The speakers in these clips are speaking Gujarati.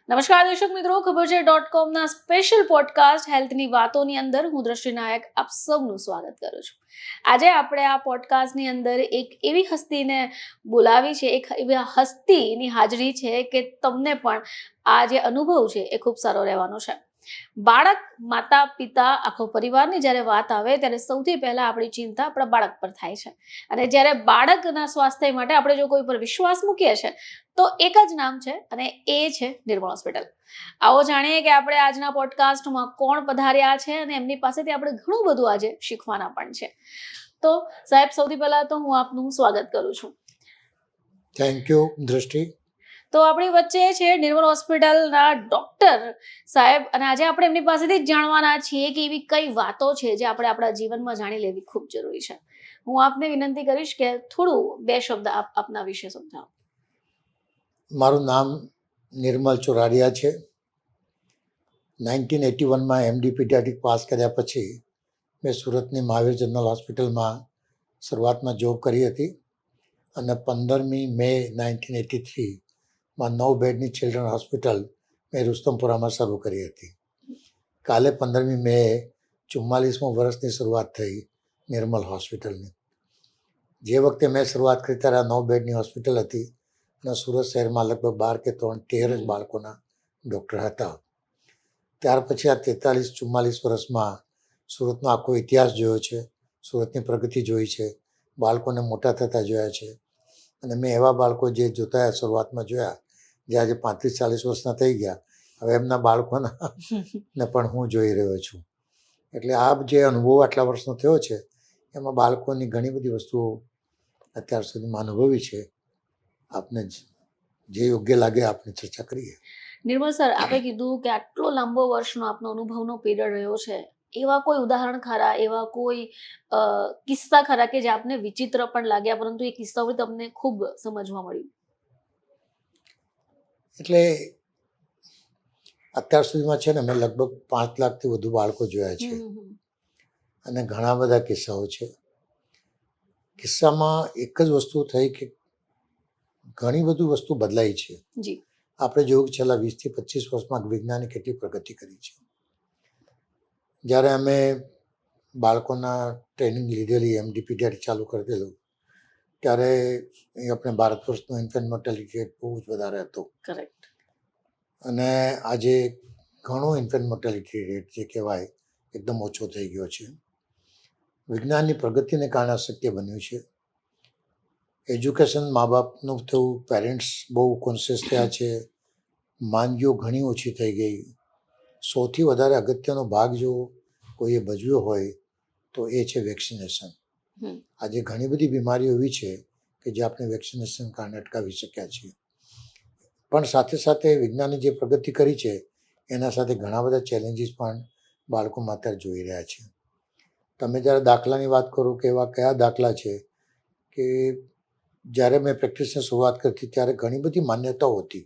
નમસ્કાર દર્શક મિત્રો, ખબર છે .comના સ્પેશિયલ પોડકાસ્ટ હેલ્થની વાતોની અંદર હું દ્રષ્ટિ નાયક આપ સૌનું સ્વાગત કરું છું. આજે આપણે આ પોડકાસ્ટની અંદર એક એવી હસ્તીને બોલાવી છે, એક એવી હસ્તીની હાજરી છે કે તમને પણ આ જે અનુભવ છે એ ખૂબ સારો રહેવાનો છે. બાળક, માતા, પિતા, આખો પરિવારની જ્યારે વાત આવે ત્યારે સૌથી પહેલા આપણી ચિંતા આપણા બાળક પર થાય છે. અને જ્યારે બાળકના સ્વાસ્થ્ય માટે આપણે જો કોઈ પર વિશ્વાસ મૂકીએ છીએ તો એક જ નામ છે અને એ છે નિર્મળ હોસ્પિટલ. આવો જાણીએ કે આપણે આજના પોડકાસ્ટમાં કોણ પધાર્યા છે અને એમની પાસેથી આપણે ઘણું બધું આજે શીખવાના પણ છે. તો સાહેબ, સૌથી પહેલા તો હું આપનું સ્વાગત કરું છું. થેન્ક યુ દ્રષ્ટિ. તો આપણી વચ્ચે છે નિર્મળ હોસ્પિટલના ડોક્ટર સાહેબ, અને આજે આપણે એમની પાસેથી જ જાણવાના છીએ કે એવી કઈ વાતો છે જે આપણે આપણા જીવનમાં જાણી લેવી ખૂબ જરૂરી છે. હું આપને વિનંતી કરીશ કે થોડું બે શબ્દ આપના વિશે સમજાવો. મારું નામ નિર્મલ ચોરાડિયા છે. 1981માં MD પીડિયાટ્રિક પાસ કર્યા પછી મેં સુરતની મહાવીર જનરલ હોસ્પિટલમાં શરૂઆતમાં જોબ કરી હતી અને 15મી મે 1983માં 9 બેડની ચિલ્ડ્રન હોસ્પિટલ મેં રુસ્તમપુરામાં શરૂ કરી હતી. કાલે 15મી મે 44મું વર્ષની શરૂઆત થઈ નિર્મલ હોસ્પિટલની. જે વખતે મેં શરૂઆત કરી ત્યારે 9 બેડની હોસ્પિટલ હતી અને સુરત શહેરમાં લગભગ 12 કે 13 જ બાળકોના ડૉક્ટર હતા. ત્યાર પછી આ 43-44 વર્ષમાં સુરતનો આખો ઇતિહાસ જોયો છે, સુરતની પ્રગતિ જોઈ છે, બાળકોને મોટા થતા જોયા છે. અને મેં એવા બાળકો જે જોતા શરૂઆતમાં જોયા, જે આજે 35-40 વર્ષના થઈ ગયા, હવે એમના બાળકોના ને પણ હું જોઈ રહ્યો છું. એટલે આ જે અનુભવ આટલા વર્ષનો થયો છે એમાં બાળકોની ઘણી બધી વસ્તુઓ અત્યાર સુધીમાં અનુભવી છે. આપને જે યોગ્ય લાગે આપણે ચર્ચા કરીએ. નિર્મળ સર, આપણે કીધું કે આટલો લાંબો વર્ષનો આપનો અનુભવનો પીરિયડ રહ્યો છે, એવા કોઈ ઉદાહરણ ખરા, એવા કોઈ કિસ્સા ખરા કે જે આપને વિચિત્ર પણ લાગ્યા પરંતુ એ કિસ્સાઓ તમને ખૂબ સમજવા મળ્યું? એટલે અત્યાર સુધીમાં છે ને મેં લગભગ 5 લાખથી વધુ બાળકો જોયા છે અને ઘણા બધા કિસ્સાઓ છે. કિસ્સામાં એક જ વસ્તુ થઈ કે ઘણી બધી વસ્તુ બદલાઈ છે. જી. આપણે જોયું કે છેલ્લા 20થી 25 વર્ષમાં વિજ્ઞાને કેટલી પ્રગતિ કરી છે. જ્યારે અમે બાળકોના ટ્રેનિંગ લીધેલી MD પીડિયાટ્રિક ચાલુ કરી દીધું ત્યારે આપણે ભારત વર્ષનો ઇન્ફન્ટ મોર્ટાલિટી રેટ બહુ જ વધારે હતો. કરેક્ટ. અને આજે ઘણો ઇન્ફન્ટ મોર્ટાલિટી રેટ જે કહેવાય એકદમ ઓછો થઈ ગયો છે. વિજ્ઞાનની પ્રગતિને કારણે શક્ય બન્યું છે. એજ્યુકેશન, મા બાપનું થયું, પેરેન્ટ્સ બહુ કોન્શિયસ થયા છે, માંદગીઓ ઘણી ઓછી થઈ ગઈ. સૌથી વધારે અગત્યનો ભાગ જો કોઈએ ભજવ્યો હોય તો એ છે વેક્સિનેશન. આજે ઘણી બધી બીમારીઓ એવી છે કે જે આપણે વેક્સિનેશન કારણે અટકાવી શક્યા છીએ. પણ સાથે સાથે વિજ્ઞાને જે પ્રગતિ કરી છે એના સાથે ઘણા બધા ચેલેન્જીસ પણ બાળકોમાં અત્યારે જોઈ રહ્યા છે. તમે જ્યારે દાખલાની વાત કરો કે એવા કયા દાખલા છે કે જ્યારે મેં પ્રેક્ટિસની શરૂઆત કરતી ત્યારે ઘણી બધી માન્યતાઓ હતી.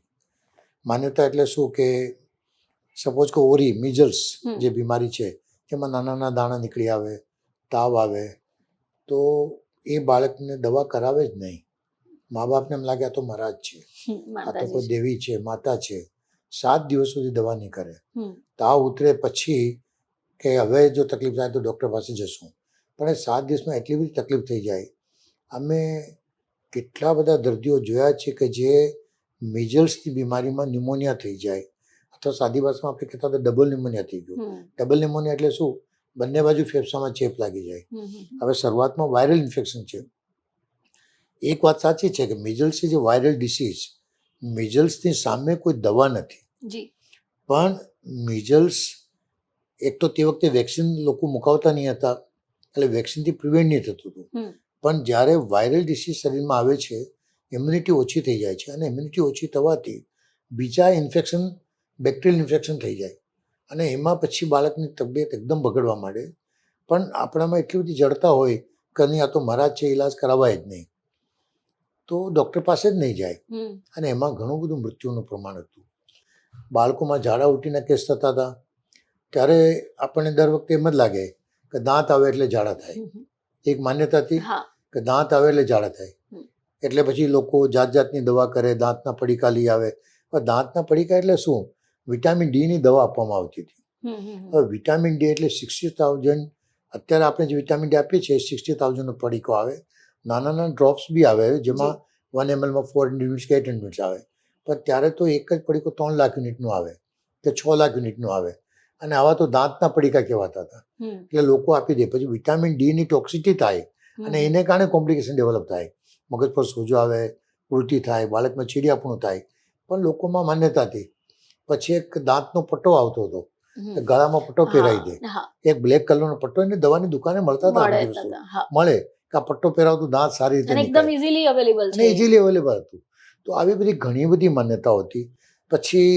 માન્યતા એટલે શું કે સપોઝ કે ઓરી, મિઝલ્સ જે બીમારી છે જેમાં નાના નાના દાણા નીકળી આવે, તાવ આવે, તો એ બાળકને દવા કરાવે જ નહીં. મા બાપને એમ લાગે આ તો મહારાજ છે, આ તો કોઈ દેવી છે, માતા છે. 7 દિવસ સુધી દવા નહીં કરે. તાવ ઉતરે પછી કે હવે જો તકલીફ થાય તો ડૉક્ટર પાસે જશું, પણ એ 7 દિવસમાં એટલી બધી તકલીફ થઈ જાય. અમે કેટલા બધા દર્દીઓ જોયા છે કે જે મિઝલ્સની બીમારીમાં ન્યુમોનિયા થઈ જાય, અથવા સાદી ભાષામાં આપણે કહેતા હતા ડબલ ન્યુમોનિયા થઈ ગયું. ડબલ ન્યુમોનિયા એટલે શું? બંને બાજુ ફેફસામાં ચેપ લાગી જાય. હવે શરૂઆતમાં વાયરલ ઇન્ફેક્શન છે. એક વાત સાચી છે કે મિઝલ્સ છે જે વાયરલ ડિસીઝ, મિઝલ્સની સામે કોઈ દવા નથી. પણ મિઝલ્સ એક તો તે વખતે વેક્સિન લોકો મુકાવતા નહીં હતા, એટલે વેક્સિનથી પ્રિવેન્ટ નહીં થતું હતું. પણ જ્યારે વાયરલ ડિસીઝ શરીરમાં આવે છે, ઇમ્યુનિટી ઓછી થઈ જાય છે અને ઇમ્યુનિટી ઓછી થવાથી બીજા ઇન્ફેક્શન, બેક્ટેરિયલ ઇન્ફેક્શન થઈ જાય અને એમાં પછી બાળકની તબિયત એકદમ બગડવા માંડે. પણ આપણામાં એટલી બધી જડતા હોય કે નહીં આ તો મહારાજ છે, ઇલાજ કરાવાય જ નહીં, તો ડૉક્ટર પાસે જ નહીં જાય અને એમાં ઘણું બધું મૃત્યુનું પ્રમાણ હતું. બાળકોમાં ઝાડા ઉલટીના કેસ થતા હતા ત્યારે આપણને દર વખતે એમ જ લાગે કે દાંત આવે એટલે ઝાડા થાય. એક માન્યતા હતી કે દાંત આવે એટલે ઝાડા થાય, એટલે પછી લોકો જાત જાતની દવા કરે, દાંતના પડીકા લઈ આવે. હવે દાંતના પડીકા એટલે શું? વિટામિન ડીની દવા આપવામાં આવતી હતી. હવે વિટામિન ડી એટલે 60,000, અત્યારે આપણે જે વિટામિન ડી આપીએ છીએ 60,000નો પડીકો આવે. નાના નાના ડ્રોપ્સ બી આવે જેમાં 1 ml 400 યુનિટ્સ કે 800 યુનિટ્સ આવે. પણ ત્યારે તો એક જ પડીકો 3 લાખ યુનિટનો આવે કે 6 લાખ યુનિટનો આવે, અને આવા તો દાંતના પડીકા કહેવાતા હતા. એટલે લોકો આપી દે. પછી વિટામિન ડીની ટોક્સિટી થાય અને એને કારણે કોમ્પ્લિકેશન ડેવલપ થાય. મગજ પર સોજો આવે, ઉલટી થાય, બાળકમાં ચીડિયાપણું થાય. પણ લોકોમાં માન્યતા હતી. પછી એક દાંતનો પટ્ટો આવતો હતો, ગળામાં પટ્ટો પહેરાવી દે. એક બ્લેક કલરનો પટ્ટો એને દવાની દુકાને મળતા હતા, મળે કે આ પટ્ટો પહેરાવતું દાંત સારી રીતે એકદમ ઇઝીલી અવેલેબલ અને ઇઝીલી અવેલેબલ હતું. તો આવી બધી ઘણી બધી માન્યતાઓ હતી. પછી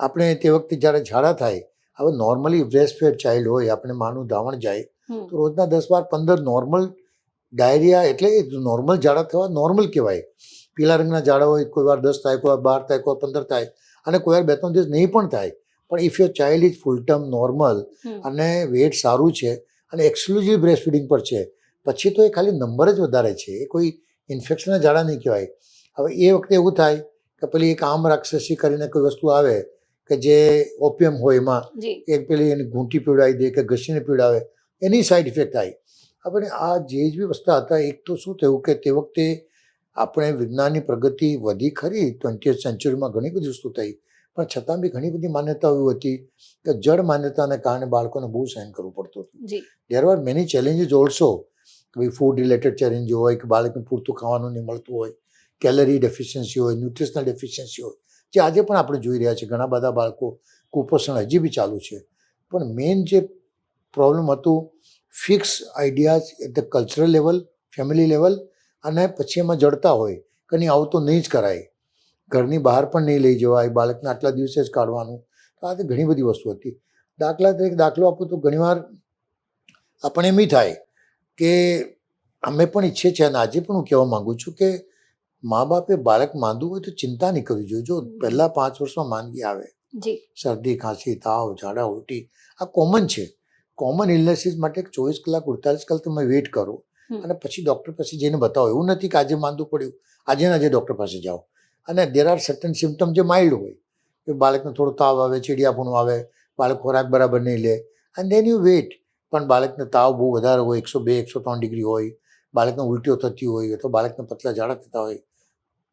આપણે તે વખતે જ્યારે ઝાડા થાય, હવે નોર્મલી બ્રેસ્ટ ફેડ ચાઇલ્ડ હોય, આપણે માનું ધાવણ જાય તો રોજના 10, 12, 15 નોર્મલ ડાયરિયા એટલે નોર્મલ ઝાડા થવા નોર્મલ કહેવાય. પીળા રંગના ઝાડા હોય, કોઈ વાર 10 થાય, કોઈ વાર 12 થાય, કોઈ 15 થાય, અને કોઈ વાર 2-3 દિવસ નહીં પણ થાય. પણ if your child is full term normal અને વેટ સારું છે અને એક્સક્લુઝિવ બ્રેસ્ટ ફીડિંગ પર છે, પછી તો એ ખાલી નંબર જ વધારે છે, એ કોઈ ઇન્ફેક્શનના ઝાડા નહીં કહેવાય. હવે એ વખતે એવું થાય કે પેલી એક આમ રાક્ષસી કરીને કોઈ વસ્તુ આવે કે જે ઓપિયમ હોય, એમાં એક પેલી એની ઘૂંટી પીવડાવી દે કે ઘસીને પીવડાવે, એની સાઈડ ઇફેક્ટ થાય. આપણે આ જે જ બી વસ્તુ હતા, એક તો શું થયું કે તે વખતે આપણે વિજ્ઞાનની પ્રગતિ વધી ખરી, 20th સેન્ચુરીમાં ઘણી બધી વસ્તુ થઈ, પણ છતાં બી ઘણી બધી માન્યતાઓ એવી હતી કે જડ માન્યતાને કારણે બાળકોને બહુ સહન કરવું પડતું હતું. દેર are many challenges also. Food related challenge હોય કે બાળકને પૂરતું ખાવાનું નહીં મળતું હોય, કેલરી ડેફિશિયન્સી હોય, ન્યુટ્રિશનલ ડેફિશિયન્સી હોય, જે આજે પણ આપણે જોઈ રહ્યા છીએ. ઘણા બધા બાળકો કુપોષણ હજી બી ચાલુ છે. પણ મેઇન જે પ્રોબ્લેમ હતું, fix ideas at the cultural level, family level, અને પછી એમાં જડતા હોય કે નહીં આવું તો નહીં જ કરાય, ઘરની બહાર પણ નહીં લઈ જવાય, બાળકને આટલા દિવસે જ કાઢવાનું. તો આ ઘણી બધી વસ્તુ હતી. દાખલા તરીકે દાખલો આપું તો ઘણીવાર આપણે એમ થાય કે અમે પણ ઈચ્છીએ છીએ, અને આજે પણ હું કહેવા માગું છું કે મા બાપે બાળક માંદું હોય તો ચિંતા નહીં કરવી જોઈએ. જો પહેલાં 5 વર્ષમાં માંદગી આવે, શરદી, ખાંસી, તાવ, ઝાડા, ઉલટી, આ કોમન છે. કોમન ઇલનેસીસ માટે 24 કલાક 48 કલાક તમે વેઇટ કરો અને પછી ડૉક્ટર પાસે જઈને બતાવો. એવું નથી કે આજે માંદું પડ્યું આજે ને આજે ડૉક્ટર પાસે જાઓ. અને દેર આર સર્ટન સિમ્ટમ જે માઇલ્ડ હોય, કે બાળકને થોડો તાવ આવે, ચીડિયાપણું આવે, બાળક ખોરાક બરાબર નહીં લે, એન્ડ ધેન યુ વેઇટ. પણ બાળકને તાવ બહુ વધારે હોય, 102, 103 ડિગ્રી હોય, બાળકને ઉલટીઓ થતી હોય, તો બાળકને પતલા ઝાડા થતા હોય,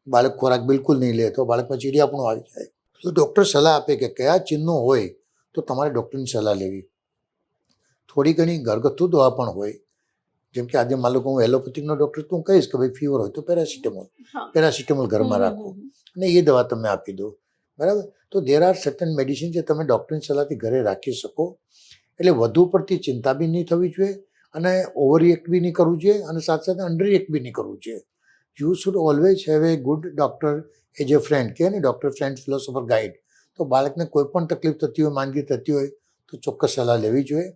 બાળક ખોરાક બિલકુલ નહીં લે તો બાળકમાં ચીડિયાપણું આવી જાય, તો ડૉક્ટર સલાહ આપે કે કયા ચિહ્નો હોય તો તમારે ડૉક્ટરની સલાહ લેવી. થોડી ઘણી ઘરગથ્થુ દવા પણ હોય, જેમ કે આજે માનો કે હું એલોપેથિકનો ડૉક્ટર તો હું કહીશ કે ભાઈ ફીવર હોય તો પેરાસિટામોલ ઘરમાં રાખો અને એ દવા તમે આપી દો, બરાબર. તો દેર આર સર્ટન મેડિસિન જે તમે ડૉક્ટરની સલાહથી ઘરે રાખી શકો. એટલે વધુ પડતી ચિંતા બી નહીં થવી જોઈએ અને ઓવર રિએક્ટ બી નહીં કરવું જોઈએ, અને સાથે સાથે અંડર રિએક્ટ બી નહીં કરવું જોઈએ. You should always have a good doctor as a friend, કે ને ડૉક્ટર ફ્રેન્ડ ફિલોસોફર ગાઈડ. તો બાળકને કોઈ પણ તકલીફ થતી હોય, માંદગી થતી હોય તો ચોક્કસ સલાહ લેવી જોઈએ.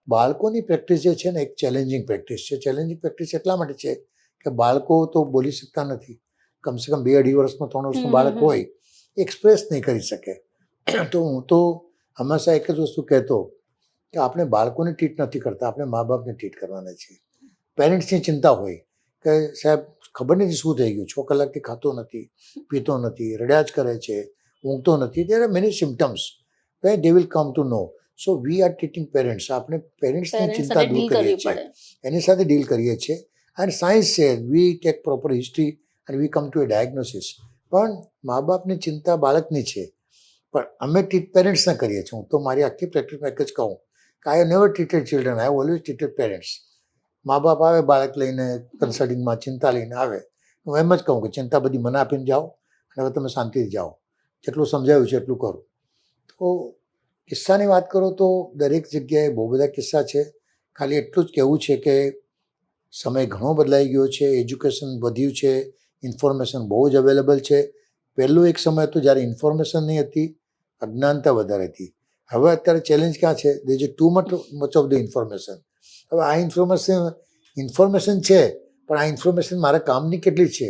બાળકોની પ્રેક્ટિસ જે છે ને એક ચેલેન્જિંગ પ્રેક્ટિસ છે. ચેલેન્જિંગ પ્રેક્ટિસ એટલા માટે છે કે બાળકો તો બોલી શકતા નથી. કમસે કમ 2-2.5 વર્ષનું 3 વર્ષનું બાળક હોય, એક્સપ્રેસ નહીં કરી શકે. તો હું તો હંમેશા એક જ વસ્તુ કહેતો કે આપણે બાળકોને ટ્રીટ નથી કરતા, આપણે મા બાપને ટ્રીટ કરવાના છે. પેરેન્ટ્સની ચિંતા હોય કે સાહેબ ખબર નથી શું થઈ ગયું, 6 કલાકથી ખાતો નથી, પીતો નથી, રડ્યા જ કરે છે, ઊંઘતો નથી. There are many symptoms where they will come to know. So we are treating parents. આપણે પેરેન્ટ્સની ચિંતા દૂર કરીએ છીએ, એની સાથે ડીલ કરીએ છીએ. એન્ડ સાયન્સ છે, we take proper history and we come to a diagnosis. પણ મા બાપની ચિંતા બાળકની છે, પણ અમે ટ્રીટ પેરેન્ટ્સને કરીએ છીએ. હું તો મારી આખી પ્રેક્ટિસમાં એક જ કહું કે I have never treated children, I have always treated parents. મા બાપ આવે બાળક લઈને કન્સલ્ટિંગમાં, ચિંતા લઈને આવે, હું એમ જ કહું કે ચિંતા બધી મને આપીને જાઓ અને હવે તમે શાંતિથી જાઓ, જેટલું સમજાવ્યું છે એટલું કરો. તો કિસ્સાની વાત કરો તો દરેક જગ્યાએ બહુ બધા કિસ્સા છે. ખાલી એટલું જ કહેવું છે કે સમય ઘણો બદલાઈ ગયો છે, એજ્યુકેશન વધ્યું છે, ઇન્ફોર્મેશન બહુ જ અવેલેબલ છે. પહેલો એક સમય હતો જ્યારે ઇન્ફોર્મેશન નહીં હતી, અજ્ઞાનતા વધારે હતી. હવે અત્યારે ચેલેન્જ ક્યાં છે? There is too much of the information. હવે આ ઇન્ફોર્મેશન છે, પણ આ ઇન્ફોર્મેશન મારા કામની કેટલી છે,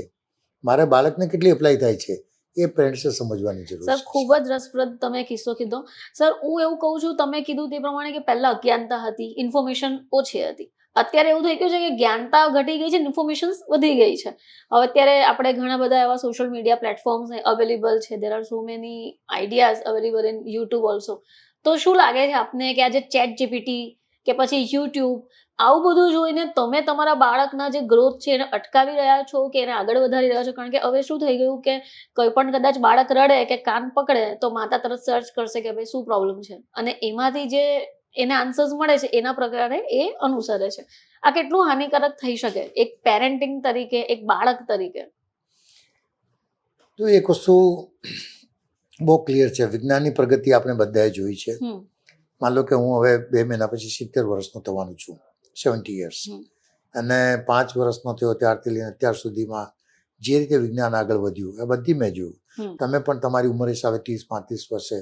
મારા બાળકને કેટલી એપ્લાય થાય છે, એ પેરેન્ટ્સે સમજવાની જરૂર છે. સર, ખૂબ જ રસપ્રદ તમે કિસ્સો કીધો. સર, હું એવું કહું છું, તમે કીધું તે પ્રમાણે કે પહેલા અજ્ઞાનતા હતી, ઇન્ફોર્મેશન ઓછી હતી. અત્યારે એવું થઈ ગયું છે કે જ્ઞાનતા ઘટી ગઈ છે, ઇન્ફોર્મેશન વધી ગઈ છે. હવે અત્યારે આપણે ઘણા બધા એવા સોશિયલ મીડિયા પ્લેટફોર્મ્સ અવેલેબલ છે. દેર are so many ideas available in YouTube also. તો શું લાગે છે આપને કે આજે ચેટ જીપીટી કે પછી યુટ્યુબ આવું બધું જોઈને તમે તમારા બાળકના જે ગ્રોથ છે એને અટકાવી રહ્યા છો કે એને આગળ વધારી રહ્યા છો? કારણ કે હવે શું થઈ ગયું કે કોઈ પણ કદાચ બાળક રડે કે કાન પકડે તો માતા તરત સર્ચ કરશે કે ભાઈ શું પ્રોબ્લેમ છે, અને એમાંથી જે એને આન્સર્સ મળે છે એના પ્રકારે એ અનુસરે છે. આ કેટલું હાનિકારક થઈ શકે એક પેરેન્ટિંગ તરીકે, એક બાળક તરીકે? તો એક વસ્તુ બહુ ક્લિયર છે, વિજ્ઞાનની પ્રગતિ આપણે બધાએ જોઈ છે. માન લો કે હું હવે 2 મહિના પછી 70 વર્ષનો થવાનું છું, 70 યર્સ, અને 5 વર્ષનો થયો ત્યારથી લઈને અત્યાર સુધીમાં જે રીતે વિજ્ઞાન આગળ વધ્યું એ બધી મેં જોયું. તમે પણ તમારી ઉંમર હિસાબે 30-35 વર્ષે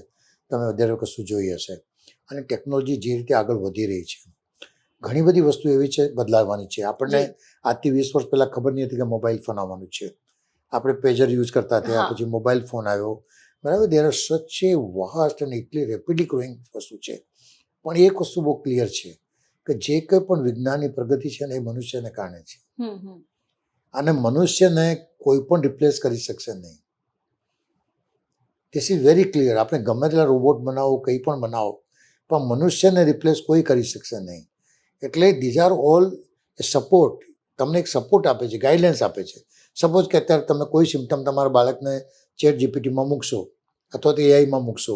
તમે વધારે કશું જોઈ હશે. અને ટેકનોલોજી જે રીતે આગળ વધી રહી છે, ઘણી બધી વસ્તુ એવી છે બદલાવાની છે. આપણને આજથી 20 વર્ષ પહેલાં ખબર નહીં હતી કે મોબાઈલ ફોન આવવાનું છે. આપણે પેજર યુઝ કરતા થયા, પછી મોબાઈલ ફોન આવ્યો, બરાબર. દેર આર સચ એ વાસ્ટ અને એટલી રેપિડલી ગ્રોઈંગ વસ્તુ છે. પણ એક વસ્તુ બહુ ક્લિયર છે કે જે કંઈ પણ વિજ્ઞાનની પ્રગતિ છે ને એ મનુષ્યને કારણે છે, અને મનુષ્યને કોઈ પણ રિપ્લેસ કરી શકશે નહીં. This is very clear. આપણે ગમે તેટલા રોબોટ બનાવો, કંઈ પણ બનાવો, પણ મનુષ્યને રિપ્લેસ કોઈ કરી શકશે નહીં. એટલે these are all A support, તમને એક સપોર્ટ આપે છે, ગાઈડલાઇન્સ આપે છે. સપોઝ કે અત્યારે તમે કોઈ સિમ્ટમ તમારા બાળકને ચેટ જીપીટીમાં મૂકશો, અથવા તો એઆઈમાં મૂકશો,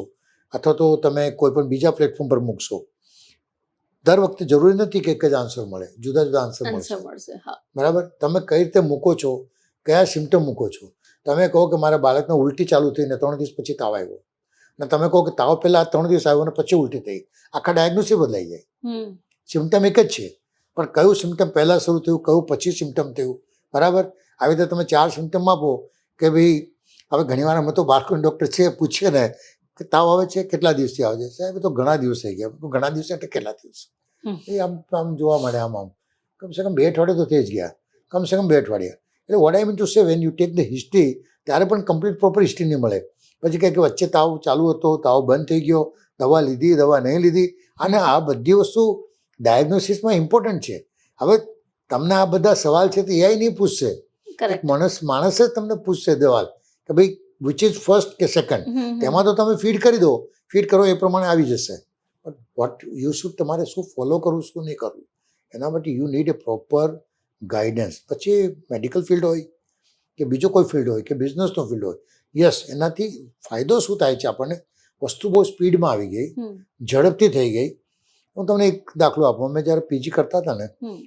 અથવા તો તમે કોઈ પણ બીજા પ્લેટફોર્મ પર મૂકશો, દર વખતે જરૂરી નથી કે એક જ આન્સર મળે, જુદા જુદા આન્સર મળશે. બરાબર. તમે કઈ રીતે મૂકો છો, કયા સિમ્ટમ મૂકો છો. તમે કહો કે મારા બાળકને ઉલટી ચાલુ થઈને 3 દિવસ પછી તાવ આવ્યો, અને તમે કહો કે તાવ પહેલાં 3 દિવસ આવ્યો અને પછી ઉલટી થઈ, આખા ડાયગ્નોસિસ બદલાઈ જાય. સિમ્ટમ એક જ છે, પણ કયું સિમ્ટમ પહેલાં શરૂ થયું, કયું પછી સિમ્ટમ થયું, બરાબર. આવી રીતે તમે 4 સિમ્ટમ આપો કે ભાઈ, હવે ઘણીવાર અમે તો બાળકોના ડૉક્ટર છે, પૂછીએ ને કે તાવ આવે છે, કેટલા દિવસથી આવે છે? સાહેબ તો ઘણા દિવસ થઈ ગયા. ઘણા દિવસ એટલે કેટલા દિવસ? એ આમ જોવા મળે, આમ કમસે કમ 2 અઠવાડિયે તો થઈ જ ગયા, કમસે કમ 2 અઠવાડિયા. એટલે what I mean to say, when you take the history, ત્યારે પણ કમ્પ્લીટ પ્રોપર હિસ્ટ્રી નહીં મળે. પછી કહે કે વચ્ચે તાવ ચાલુ હતો, તાવ બંધ થઈ ગયો, દવા લીધી, દવા નહીં લીધી. અને આ બધી વસ્તુ ડાયગ્નોસિસમાં ઇમ્પોર્ટન્ટ છે. હવે તમને આ બધા સવાલ છે તો એઆઈ નહીં પૂછશે, માણસ જ તમને પૂછશે સવાલ કે ભાઈ વિચ ઇઝ ફર્સ્ટ કે સેકન્ડ. તેમાં તો તમે ફીડ કરી દો, ફીડ કરો એ પ્રમાણે આવી જશે. બટ વોટ યુ શુડ, તમારે શું ફોલો કરવું, શું નહીં કરવું, એના માટે you need A proper guidance. પછી મેડિકલ ફિલ્ડ હોય કે બીજો કોઈ ફિલ્ડ હોય કે બિઝનેસનો ફિલ્ડ હોય, યસ, એનાથી ફાયદો શું થાય છે આપણને, વસ્તુ બહુ સ્પીડમાં આવી ગઈ, ઝડપથી થઈ ગઈ. હું તમને એક દાખલો આપું. અમે જ્યારે પીજી કરતા હતા ને,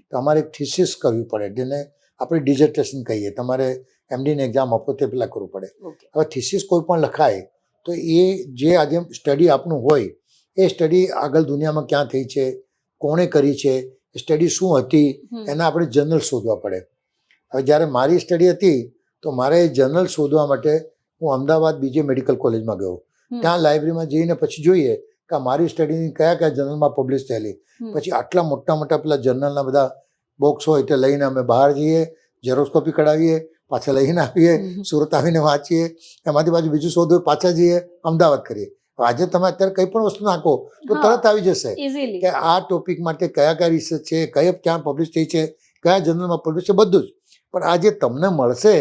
તો અમારે એક થીસીસ કરવી પડે, જેને આપણે ડિઝર્ટેશન કહીએ. તમારે એમડીની એક્ઝામ આપો તે પહેલાં કરવું પડે. હવે થીસીસ કોઈ પણ લખાય તો એ જે આજે સ્ટડી આપણું હોય, એ સ્ટડી આગળ દુનિયામાં ક્યાં થઈ છે, કોણે કરી છે, સ્ટડી શું હતી, એના આપણે જર્નલ શોધવા પડે. હવે જ્યારે મારી સ્ટડી હતી તો મારે જર્નલ શોધવા માટે હું અમદાવાદ બીજે મેડિકલ કોલેજમાં ગયો. ત્યાં લાઇબ્રેરીમાં જઈને પછી જોઈએ કે મારી સ્ટડીની કયા કયા જર્નલમાં પબ્લિશ થયેલી. પછી આટલા મોટા મોટા પેલા જર્નલના બધા બોક્સ હોય તે લઈને અમે બહાર જઈએ, ઝેરોક્સ કોપી કઢાવીએ, પાછા લઈને આવીએ, સુરત આવીને વાંચીએ, એમાંથી પાછું બીજું શોધવું, પાછા જઈએ, અમદાવાદ કરીએ. આજે તમે અત્યારે કંઈ પણ વસ્તુ નાખો તો તરત આવી જશે કે આ ટોપિક માટે કયા કયા રિસર્ચ છે, ક્યાં પબ્લિશ થઈ છે, કયા જર્નલમાં પબ્લિશ છે, બધું જ. પણ આ જે તમને મળશે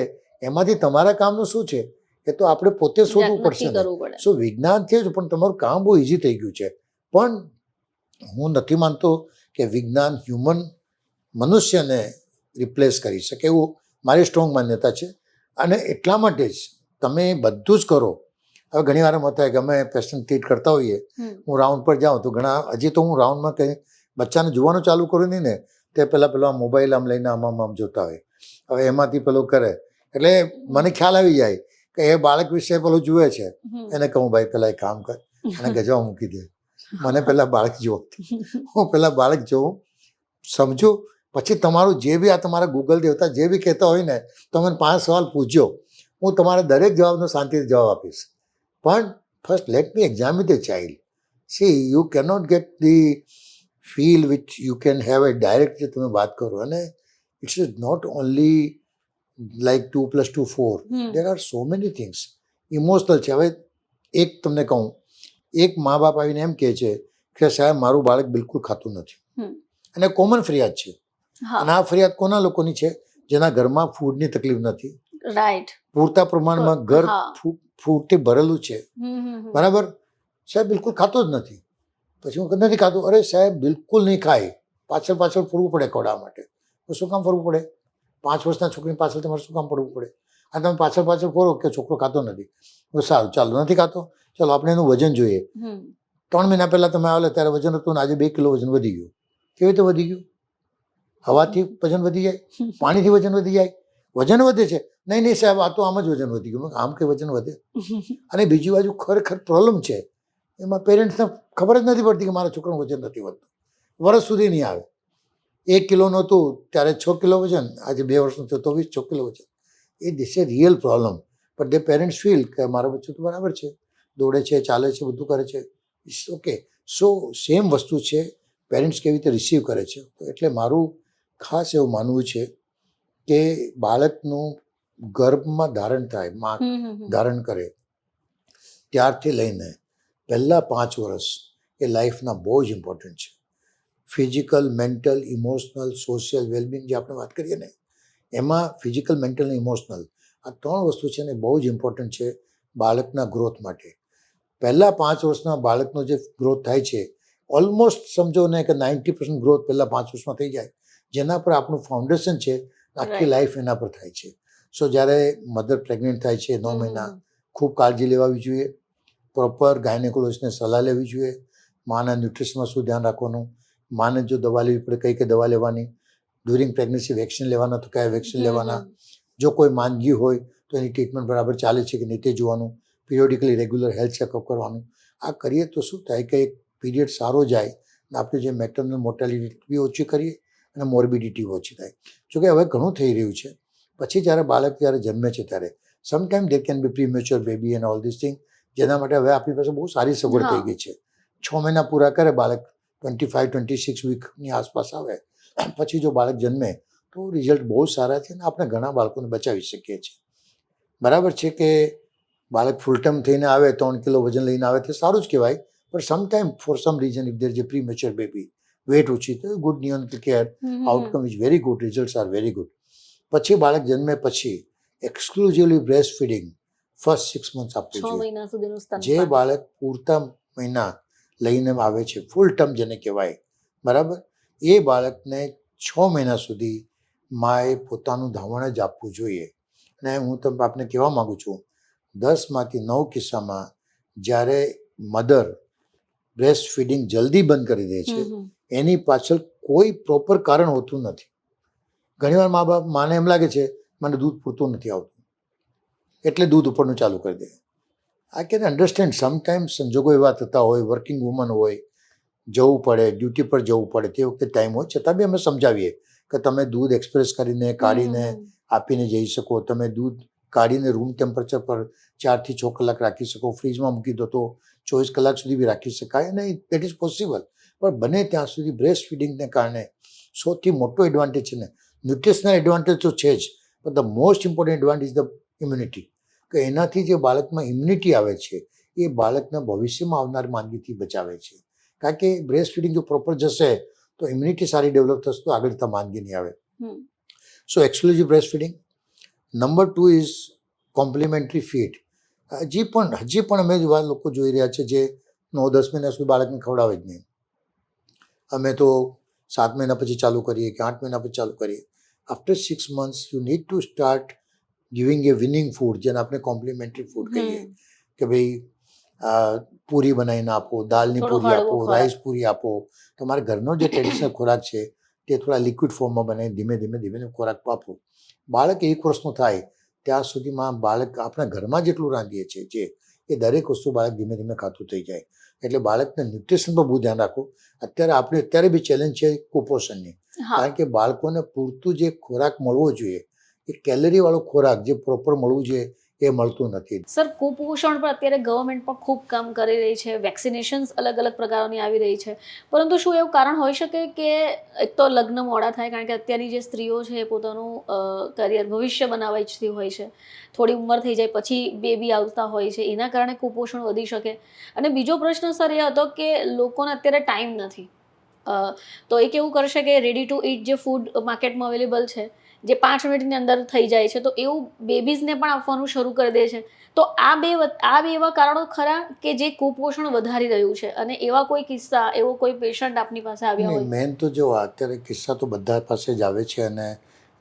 એમાંથી તમારા કામનું શું છે એ તો આપણે પોતે શોધવું પડશે ને. સો વિજ્ઞાન છે જ, પણ તમારું કામ બહુ ઇઝી થઈ ગયું છે. પણ હું નથી માનતો કે વિજ્ઞાન મનુષ્યને રિપ્લેસ કરી શકે, એવું મારી સ્ટ્રોંગ માન્યતા છે. અને એટલા માટે જ તમે બધું જ કરો. હવે ઘણી વાર એમ થાય કે અમે પેશન્ટ ટ્રીટ કરતા હોઈએ, હું રાઉન્ડ પર જાઉં તો હજી તો હું રાઉન્ડમાં કંઈ બચ્ચાને જોવાનું ચાલુ કરું નહીં ને, તે પહેલાં મોબાઈલ આમ લઈને આમ જોતા હોય. હવે એમાંથી પેલું કરે એટલે મને ખ્યાલ આવી જાય કે એ બાળક વિશે પેલું જુએ છે. એને કહું ભાઈ પહેલાં એક કામ કર, એને ગજવા મૂકી દે, મને પહેલાં બાળક જુઓ. હું પહેલાં બાળક જોઉં, સમજું, પછી તમારું જે બી આ તમારા ગૂગલ દેવતા જે બી કહેતા હોય ને, તમે 5 સવાલ પૂછજો, હું તમારા દરેક જવાબનો શાંતિથી જવાબ આપીશ. પણ first let me examine the child. See you cannot get the feel which you can have a direct જે તમે વાત કરો. અને it's is not only like 2 + 2 4. There are so many things emotional છે. હવે એક તમને કહું, એક મા બાપ આવીને એમ કહે છે કે સાહેબ મારું બાળક બિલકુલ ખાતું નથી, અને કોમન ફરિયાદ છે. હા, અને આ ફરિયાદ કોના લોકોની છે? જેના ઘરમાં ફૂડની તકલીફ નથી, રાઈટ. પૂરતા પ્રમાણમાં ઘર હા. ફૂડથી ભરેલું છે, બરાબર. સાહેબ બિલકુલ ખાતો જ નથી. પછી હું નથી ખાતો. અરે સાહેબ બિલકુલ નહીં ખાય, પાછળ પાછળ ફરવું પડે ખવડાવવા માટે. તો શું કામ ફરવું પડે? 5 વર્ષના છોકરીની પાછળ તમારે શું કામ પડવું પડે? આ તમે પાછળ પાછળ ફરો કે છોકરો ખાતો નથી. સારું, ચાલો નથી ખાતો, ચાલો આપણે એનું વજન જોઈએ. 3 મહિના પહેલાં તમે આવેલા ત્યારે વજન હતું ને આજે 2 કિલો વજન વધી ગયું. કેવી રીતે વધી ગયું? હવાથી વજન વધી જાય, પાણીથી વજન વધી જાય, વજન વધે છે. નહીં નહીં સાહેબ, આ તો આમ જ વજન વધી ગયું. આમ કે વજન વધે? અને બીજી બાજુ ખરેખર પ્રોબ્લેમ છે એમાં પેરેન્ટ્સને ખબર જ નથી પડતી કે મારા છોકરાનું વજન નથી વધતું. વર્ષ સુધી નહીં આવે. 1 કિલોનું હતું ત્યારે 6 કિલો વજન, આજે 2 વર્ષનું થયું તો 6 કિલો વજન. એ this a real problem. But they parents feel કે મારો બચ્ચો તો બરાબર છે, દોડે છે, ચાલે છે, બધું કરે છે, ઇટ્સ ઓકે. સો સેમ વસ્તુ છે, પેરેન્ટ્સ કેવી રીતે રિસીવ કરે છે. એટલે મારું ખાસ એવું માનવું છે કે બાળકનું ગર્ભમાં ધારણ થાય, માં ધારણ કરે ત્યારથી લઈને પહેલાં 5 વર્ષ એ લાઈફના બહુ જ ઇમ્પોર્ટન્ટ છે. Physical, mental, emotional, social wellbeing જે આપણે વાત કરીએ ને, એમાં ફિઝિકલ, મેન્ટલ અને ઇમોશનલ આ 3 વસ્તુ છે ને બહુ જ ઇમ્પોર્ટન્ટ છે બાળકના ગ્રોથ માટે. પહેલાં 5 વર્ષના બાળકનો જે ગ્રોથ થાય છે, ઓલમોસ્ટ સમજો ને કે 90% ગ્રોથ પહેલાં 5 વર્ષમાં થઈ જાય, જેના પર આપણું ફાઉન્ડેશન છે, આખી લાઈફ એના પર થાય છે. સો જ્યારે મધર પ્રેગ્નન્ટ થાય છે 9 મહિના, ખૂબ કાળજી લેવાવી જોઈએ, પ્રોપર ગાયનેકોલોજીસ્ટને સલાહ લેવી જોઈએ, માના ન્યુટ્રિશનમાં શું ધ્યાન રાખવાનું, માને જો દવા લેવી પડે કઈ કઈ દવા લેવાની, ડ્યુરિંગ પ્રેગ્નન્સી વેક્સિન લેવાના તો કયા વેક્સિન લેવાના, જો કોઈ માંદગી હોય તો એની ટ્રીટમેન્ટ બરાબર ચાલે છે કે નહીં તે જોવાનું, પિરિયોડિકલી રેગ્યુલર હેલ્થ ચેકઅપ કરવાનું. આ કરીએ તો શું થાય કે એક પીરિયડ સારો જાય અને આપણે જે મેટર્નલ મોર્ટાલિટી બી ઓછી કરીએ અને મોર્બિડિટી ઓછી થાય. જોકે હવે ઘણું થઈ રહ્યું છે. પછી જ્યારે બાળક જ્યારે જન્મે છે ત્યારે sometime there can be premature baby and all this thing, જેના માટે હવે આપણી પાસે બહુ સારી સગવડ થઈ ગઈ છે. 6 મહિના પૂરા કરે બાળક, 25-26 વીકની આસપાસ આવે, પછી જો બાળક જન્મે તો રિઝલ્ટ બહુ સારા છે અને આપણે ઘણા બાળકોને બચાવી શકીએ છીએ. બરાબર છે કે બાળક ફૂલ ટર્મ થઈને આવે, 3 કિલો વજન લઈને આવે તે સારું જ કહેવાય, પણ sometime for some reason if there is a premature baby, weight ઓછી તો good neonatal care, outcome is very good, results are very good. પછી બાળક જન્મે પછી exclusively breast feeding first 6 months આપવું જોઈએ. જે બાળક પૂરતા મહિના લઈને આવે છે, ફૂલ ટર્મ જેને કહેવાય, બરાબર, એ બાળકને 6 મહિના સુધી માએ પોતાનું ધાવણ જ આપવું જોઈએ. અને હું તમને આપને કહેવા માગું છું, 10માંથી 9 કિસ્સામાં જ્યારે મધર બ્રેસ્ટ ફીડિંગ જલ્દી બંધ કરી દે છે, એની પાછળ કોઈ પ્રોપર કારણ હોતું નથી. ઘણીવાર મા બાપ માને એમ લાગે છે મને દૂધ પૂરતું નથી આવતું એટલે દૂધ ઉપરનું ચાલુ કરી દે. આઈ કેન અન્ડરસ્ટેન્ડ, સમટાઈમ સંજોગો એવા થતા હોય, વર્કિંગ વુમન હોય, જવું પડે, ડ્યુટી પર જવું પડે, તે વખતે ટાઈમ હોય, છતાં બી અમે સમજાવીએ કે તમે દૂધ એક્સપ્રેસ કરીને કાઢીને આપીને જઈ શકો, તમે દૂધ કાઢીને રૂમ ટેમ્પરેચર પર 4 થી 6 કલાક રાખી શકો, ફ્રીજમાં મૂકી દો તો 24 કલાક સુધી બી રાખી શકાય, અને દેટ ઇઝ પોસિબલ. પણ બને ત્યાં સુધી બ્રેસ્ટ ફીડિંગને કારણે સૌથી મોટો એડવાન્ટેજ છે ને, ન્યુટ્રિશનલ એડવાન્ટેજ તો છે જ, પણ the most important advantage the immunity, કે એનાથી જે બાળકમાં ઇમ્યુનિટી આવે છે એ બાળકના ભવિષ્યમાં આવનાર માંદગીથી બચાવે છે. કારણ કે બ્રેસ્ટ ફીડિંગ જો પ્રોપર જશે તો ઇમ્યુનિટી સારી ડેવલપ થશે તો આગળ જતાં માંદગી નહીં આવે. So exclusive breast feeding. Number 2 is complementary feed. હજી પણ અમે લોકો જોઈ રહ્યા છે જે 9-10 મહિના સુધી બાળકને ખવડાવે જ નહીં. અમે તો 7 મહિના પછી ચાલુ કરીએ કે 8 મહિના પછી ચાલુ કરીએ. After 6 months you need to start giving A winning food, જેને આપણે કોમ્પ્લિમેન્ટરી ફૂડ કહીએ, કે ભાઈ પૂરી બનાવીને આપો, દાલની પૂરી આપો, રાઈસ પૂરી આપો. તમારા ઘરનો જે ટ્રેડિશનલ ખોરાક છે તે થોડા લિક્વિડ ફોર્મમાં બનાવી ધીમે ધીમે ખોરાક આપો. બાળક 1 વર્ષનું થાય ત્યાં સુધીમાં બાળક આપણા ઘરમાં જેટલું રાંધીએ છીએ જે એ દરેક વસ્તુ બાળક ધીમે ધીમે ખાતું થઈ જાય. એટલે બાળકને ન્યુટ્રિશન પર બહુ ધ્યાન રાખવું. અત્યારે બી ચેલેન્જ છે કુપોષણની, કારણ કે બાળકોને પૂરતું જે ખોરાક મળવો જોઈએ, એ કેલરીવાળો ખોરાક જે પ્રોપર મળવું જોઈએ એ મળતું નથી. સર, કુપોષણ પર અત્યારે ગવર્મેન્ટ પણ ખૂબ કામ કરી રહી છે, વેક્સિનેશન્સ અલગ અલગ પ્રકારોની આવી રહી છે, પરંતુ શું એવું કારણ હોઈ શકે કે એક તો લગ્ન મોડા થાય, કારણ કે અત્યારની જે સ્ત્રીઓ છે એ પોતાનું કરિયર, ભવિષ્ય બનાવવા ઈચ્છતી હોય છે, થોડી ઉંમર થઈ જાય પછી બેબી આવતા હોય છે, એના કારણે કુપોષણ વધી શકે? અને બીજો પ્રશ્ન સર એ હતો કે લોકોને અત્યારે ટાઈમ નથી, તો એ કેવું કરશે કે રેડી ટુ ઇટ જે ફૂડ માર્કેટમાં અવેલેબલ છે, જે 5 મિનિટની અંદર થઈ જાય છે, તો એવું બેબીઝને પણ આપવાનું શરૂ કરી દે છે. તો આ બે એવા કારણો ખરા કે જે કુપોષણ વધારી રહ્યું છે, અને એવા કોઈ કિસ્સા, એવો કોઈ પેશન્ટ આપની પાસે આવ્યા નહીં, હોય? મેન તો જો અત્યારે કિસ્સા તો બધા પાસે જ આવે છે, અને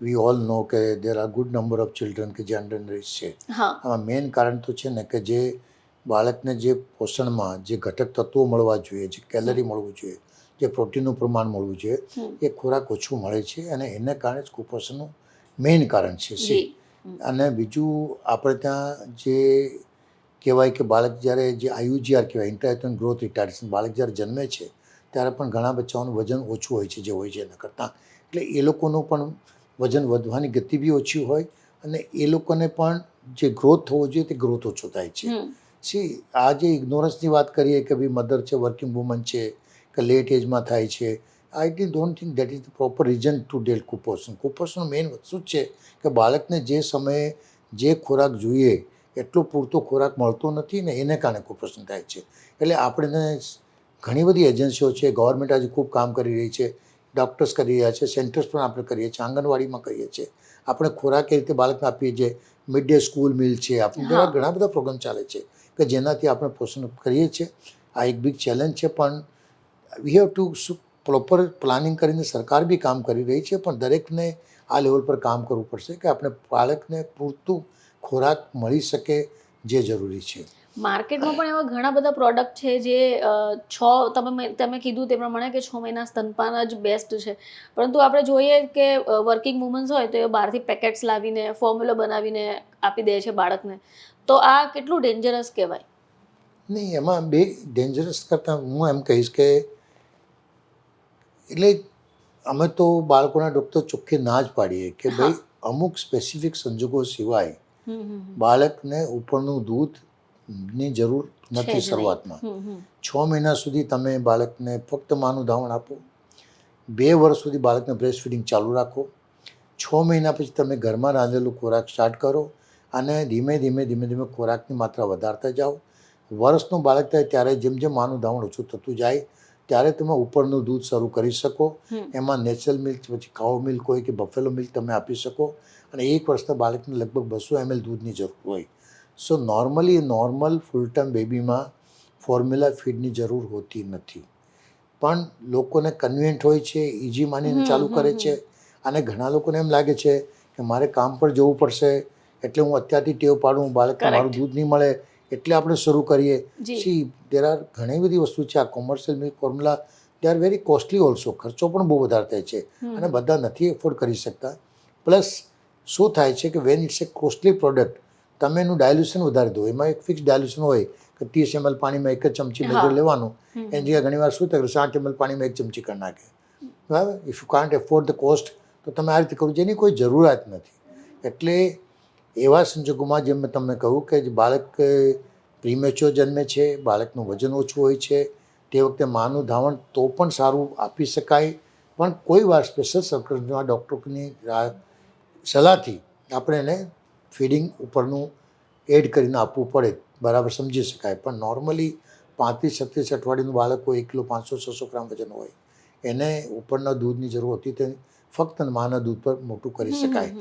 વી ઓલ નો કે there are good number of children કે જે અંડરનરિચ છે. હા. આમાં મેન કારણ તો છે ને કે જે બાળકને જે પોષણમાં જે ઘટક તત્વો મળવા જોઈએ, જે કેલરી મળવું જોઈએ, જે પ્રોટીનનું પ્રમાણ મળવું જોઈએ, એ ખોરાક ઓછું મળે છે, અને એને કારણે જ કુપોષણનું મેઇન કારણ છે. જી. અને બીજું આપણે ત્યાં જે કહેવાય કે બાળક જ્યારે જે IUGR કહેવાય, ઇન્ટરએથન ગ્રોથ રિટાર્ડેશન, બાળક જ્યારે જન્મે છે ત્યારે પણ ઘણા બચ્ચાઓનું વજન ઓછું હોય છે જે હોય છે એના કરતાં. એટલે એ લોકોનું પણ વજન વધવાની ગતિ બી ઓછી હોય, અને એ લોકોને પણ જે ગ્રોથ થવો જોઈએ તે ગ્રોથ ઓછો થાય છે. આ જે ઇગ્નોરન્સની વાત કરીએ કે ભાઈ મધર છે, વર્કિંગ વુમન છે, કે લેટ એજમાં થાય છે, I don't think that is the proper reason two del કુપોષણ. કુપોષણ મેઇન વસ્તુ જ છે કે બાળકને જે સમયે જે ખોરાક જોઈએ એટલો પૂરતો ખોરાક મળતો નથી ને એને કારણે કુપોષણ થાય છે. એટલે આપણે ઘણી બધી એજન્સીઓ છે, ગવર્મેન્ટ આજે ખૂબ કામ કરી રહી છે, ડૉક્ટર્સ કરી રહ્યા છે, સેન્ટર્સ પણ આપણે કરીએ છીએ, આંગણવાડીમાં કરીએ છીએ, આપણે ખોરાક એ રીતે બાળકને આપીએ છીએ, મિડ ડે સ્કૂલ મિલ છે, આપણે ઘણા બધા પ્રોગ્રામ ચાલે છે કે જેનાથી આપણે પોષણ કરીએ છીએ. આ એક બિગ ચેલેન્જ છે, પણ વી હેવ ટુ પ્રોપર પ્લાનિંગ કરીને સરકાર બી કામ કરી રહી છે, પણ દરેકને આ લેવલ પર કામ કરવું પડશે કે આપણે બાળકને પૂરતું ખોરાક મળી શકે જે જરૂરી છે. માર્કેટમાં પણ એવા ઘણા બધા પ્રોડક્ટ છે જે તમે કીધું તે પ્રમાણે કે 6 મહિના સ્તનપાન જ બેસ્ટ છે, પરંતુ આપણે જોઈએ કે વર્કિંગ વુમન્સ હોય તો એ બહારથી પેકેટ્સ લાવીને ફોર્મ્યુલા બનાવીને આપી દે છે બાળકને. તો આ કેટલું ડેન્જરસ કહેવાય? નહીં, એમાં બે ડેન્જરસ કરતાં હું એમ કહીશ કે એટલે અમે તો બાળકોના ડૉક્ટર ચોખ્ખી ના જ પાડીએ કે ભાઈ અમુક સ્પેસિફિક સંજોગો સિવાય બાળકને ઉપરનું દૂધની જરૂર નથી શરૂઆતમાં. 6 મહિના સુધી તમે બાળકને ફક્ત માનું ધાવણ આપો, 2 વર્ષ સુધી બાળકને બ્રેસ્ટ ફીડિંગ ચાલુ રાખો, 6 મહિના પછી તમે ઘરમાં રાંધેલું ખોરાક સ્ટાર્ટ કરો, અને ધીમે ધીમે ખોરાકની માત્રા વધારતા જાઓ. વર્ષનું બાળક થાય ત્યારે જેમ જેમ માનું ધાવણ ઓછું થતું જાય ત્યારે તમે ઉપરનું દૂધ શરૂ કરી શકો. એમાં નેચરલ મિલ્ક, પછી કાઉ મિલ્ક હોય કે બફેલો મિલ્ક તમે આપી શકો, અને 1 વર્ષના બાળકને લગભગ 200 ml દૂધની જરૂર હોય. સો નોર્મલ ફૂલ ટર્મ બેબીમાં ફોર્મ્યુલા ફીડની જરૂર હોતી નથી, પણ લોકોને કન્વિન્ટ હોય છે, ઇઝી માનીને ચાલુ કરે છે, અને ઘણા લોકોને એમ લાગે છે કે મારે કામ પર જવું પડશે એટલે હું અત્યારથી ટેવ પાડું, બાળકને મારું દૂધ નહીં મળે એટલે આપણે શરૂ કરીએ. દેર આર ઘણી બધી વસ્તુ છે. આ commercial milk formula they are very costly also, ખર્ચો પણ બહુ વધારે થાય છે, અને બધા નથી એફોર્ડ કરી શકતા. પ્લસ શું થાય છે કે when it's a costly product, તમે એનું ડાયલ્યુશન વધારી દો. એમાં એક ફિક્સ ડાયલ્યુશન હોય કે 30 ml પાણીમાં 1 ચમચી મેજર લેવાનું, એની જગ્યાએ ઘણીવાર શું થાય 60 ml પાણીમાં 1 ચમચી કરી નાખે. બરાબર, if you can't afford the cost તો તમે આ રીતે કરવું, જેની કોઈ જરૂરિયાત નથી. એટલે એવા સંજોગોમાં જેમ મેં તમને કહ્યું કે બાળક પ્રીમેચ્યોર જન્મે છે, બાળકનું વજન ઓછું હોય છે, તે વખતે માનું ધાવણ તો પણ સારું આપી શકાય, પણ કોઈ વાર સ્પેશિયલ સર્કલના ડૉક્ટરની સલાહથી આપણે એને ફીડિંગ ઉપરનું એડ કરીને આપવું પડે, બરાબર સમજી શકાય. પણ નોર્મલી 35-36 અઠવાડિયાનું બાળક હોય, 1 કિલો 500-600 ગ્રામ વજન હોય, એને ઉપરના દૂધની જરૂર હોતી તે ફક્ત માના દૂધ પર મોટું કરી શકાય.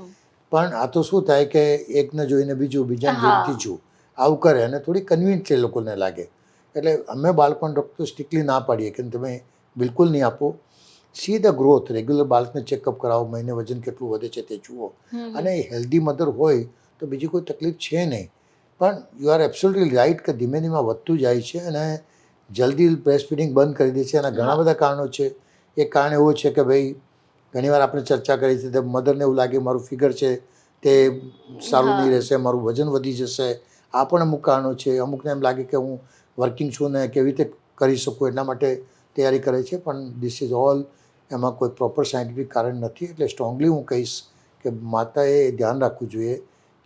પણ આ તો શું થાય કે એકને જોઈને બીજું, બીજાને જોઈને ત્રીજું, આવું કરે, અને થોડી કન્વિન્ટ છે લોકોને લાગે. એટલે અમે બાળકોને ડૉક્ટર સ્ટ્રિક્ટલી ના પાડીએ કે તમે બિલકુલ નહીં આપો. સી ધ ગ્રોથ, રેગ્યુલર બાળકને ચેકઅપ કરાવો, મહિને વજન કેટલું વધે છે તે જુઓ, અને હેલ્ધી મધર હોય તો બીજી કોઈ તકલીફ છે નહીં. પણ યુ આર એબ્સોલ્યુટલી રાઇટ કે ધીમે ધીમે વધતું જાય છે, અને જલ્દી બ્રેસ્ટ ફીડિંગ બંધ કરી દે છે. એના ઘણા બધા કારણો છે. એક કારણ એવું છે કે ભાઈ ઘણીવાર આપણે ચર્ચા કરી છે તો મધરને એવું લાગે મારું ફિગર છે તે સારું નહીં રહેશે, મારું વજન વધી જશે. આ પણ અમુક કારણો છે. અમુકને એમ લાગે કે હું વર્કિંગ છું ને કેવી રીતે કરી શકું, એટલા માટે તૈયારી કરે છે. પણ ધીસ ઇઝ ઓલ, એમાં કોઈ પ્રોપર સાયન્ટિફિક કારણ નથી. એટલે સ્ટ્રોંગલી હું કહીશ કે માતાએ ધ્યાન રાખવું જોઈએ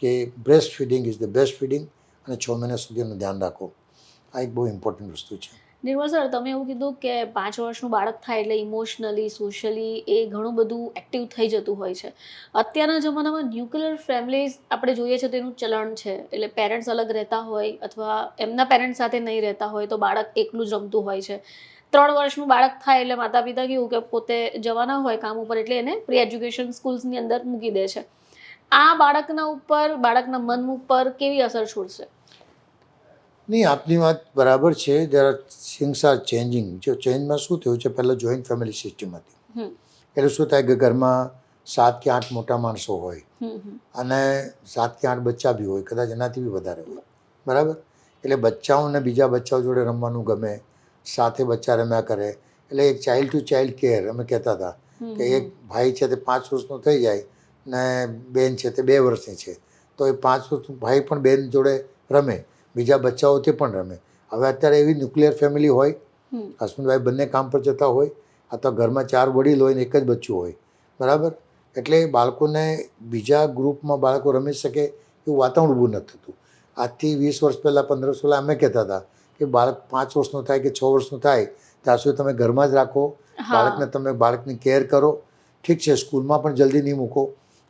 કે breast feeding is the best feeding, અને 6 મહિના સુધી એનું ધ્યાન રાખો. આ એક બહુ ઇમ્પોર્ટન્ટ વસ્તુ છે. નિર્મલ સર, તમે એવું કીધું કે 5 વર્ષનું બાળક થાય એટલે ઇમોશનલી, સોશિયલી એ ઘણું બધું એક્ટિવ થઈ જતું હોય છે. અત્યારના જમાનામાં ન્યુક્લિયર ફેમિલીઝ આપણે જોઈએ છે તેનું ચલણ છે, એટલે પેરેન્ટ્સ અલગ રહેતા હોય અથવા એમના પેરેન્ટ્સ સાથે નહીં રહેતા હોય તો બાળક એકલું જ રમતું હોય છે. 3 વર્ષનું બાળક થાય એટલે માતા પિતા કેવું કે પોતે જવાના હોય કામ ઉપર એટલે એને પ્રી એજ્યુકેશન સ્કૂલ્સની અંદર મૂકી દે છે. આ બાળકના ઉપર, બાળકના મન ઉપર કેવી અસર છોડશે? નહીં, આપની વાત બરાબર છે. There are things are changing. જો ચેન્જમાં શું થયું છે, પહેલાં જોઈન્ટ ફેમિલી સિસ્ટમ હતી. એટલે શું થાય કે ઘરમાં 7 કે 8 મોટા માણસો હોય અને 7 કે 8 બચ્ચા બી હોય, કદાચ એનાથી બી વધારે હોય, બરાબર. એટલે બચ્ચાઓને બીજા બચ્ચાઓ જોડે રમવાનું ગમે, સાથે બચ્ચા રમ્યા કરે. એટલે એક ચાઇલ્ડ ટુ ચાઇલ્ડ કેર અમે કહેતા હતા કે એક ભાઈ છે તે 5 વર્ષનો થઈ જાય ને બેન છે તે 2 વર્ષની છે, તો એ 5 વર્ષનો ભાઈ પણ બેન જોડે રમે, બીજા બચ્ચાઓ તે પણ રમે. હવે અત્યારે એવી ન્યુક્લિયર ફેમિલી હોય, હસબન્ડ વાઈફ બંને કામ પર જતા હોય, અથવા ઘરમાં 4 વડીલ હોય ને એક જ બચ્ચું હોય, બરાબર. એટલે બાળકોને બીજા ગ્રુપમાં બાળકો રમી શકે એવું વાતાવરણ ઊભું નથી થતું. આજથી 20 વર્ષ પહેલાં, 15 વર્ષ પહેલાં અમે કહેતા હતા કે બાળક 5 વર્ષનું થાય કે 6 વર્ષનું થાય ત્યાં સુધી તમે ઘરમાં જ રાખો, બાળકને તમે બાળકની કેર કરો. ઠીક છે, સ્કૂલમાં પણ જલ્દી નહીં મૂકો.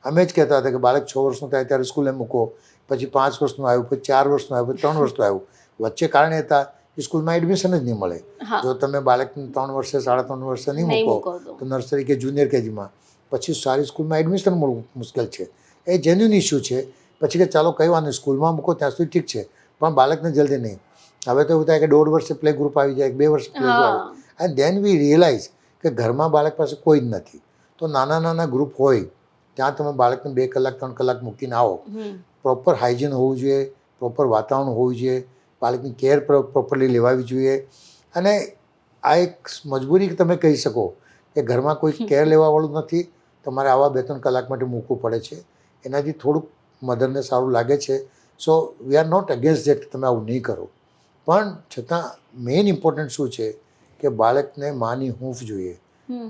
અમે જ કહેતા હતા કે બાળક 6 વર્ષનું થાય ત્યારે સ્કૂલે મૂકો, પછી 5 વર્ષનું આવ્યું, પછી 4 વર્ષનું આવ્યું, પછી 3 વર્ષનું આવ્યું. વચ્ચે કારણ હતા કે સ્કૂલમાં એડમિશન જ નહીં મળે. જો તમે બાળકને 3 વર્ષે, 3.5 વર્ષે નહીં મૂકો તો નર્સરી કે જુનિયર કેજીમાં, પછી સારી સ્કૂલમાં એડમિશન મળવું મુશ્કેલ છે. એ જેન્યુન ઇસ્યુ છે. પછી કે ચાલો કંઈ વાંધો નહીં, સ્કૂલમાં મૂકો ત્યાં સુધી ઠીક છે, પણ બાળકને જલ્દી નહીં. હવે તો એવું થાય કે 1.5 વર્ષે પ્લે ગ્રુપ આવી જાય, 2 વર્ષે પ્લે ગ્રુપ આવે. એન્ડ ધેન વી રિયલાઇઝ કે ઘરમાં બાળક પાસે કોઈ જ નથી, તો નાના નાના ગ્રુપ હોય ત્યાં તમે બાળકને 2 કલાક 3 કલાક મૂકીને આવો. પ્રોપર હાઇજીન હોવું જોઈએ, પ્રોપર વાતાવરણ હોવું જોઈએ, બાળકની કેર પ્રોપરલી લેવાવી જોઈએ. અને આ એક મજબૂરી તમે કહી શકો કે ઘરમાં કોઈ કેર લેવાવાળું નથી, તમારે આવા 2-3 કલાક માટે મૂકવું પડે છે. એનાથી થોડુંક મધરને સારું લાગે છે. So we are not against that, તમે આવું નહીં કરો. પણ છતાં મેઇન ઇમ્પોર્ટન્ટ શું છે કે બાળકને માની હૂંફ જોઈએ,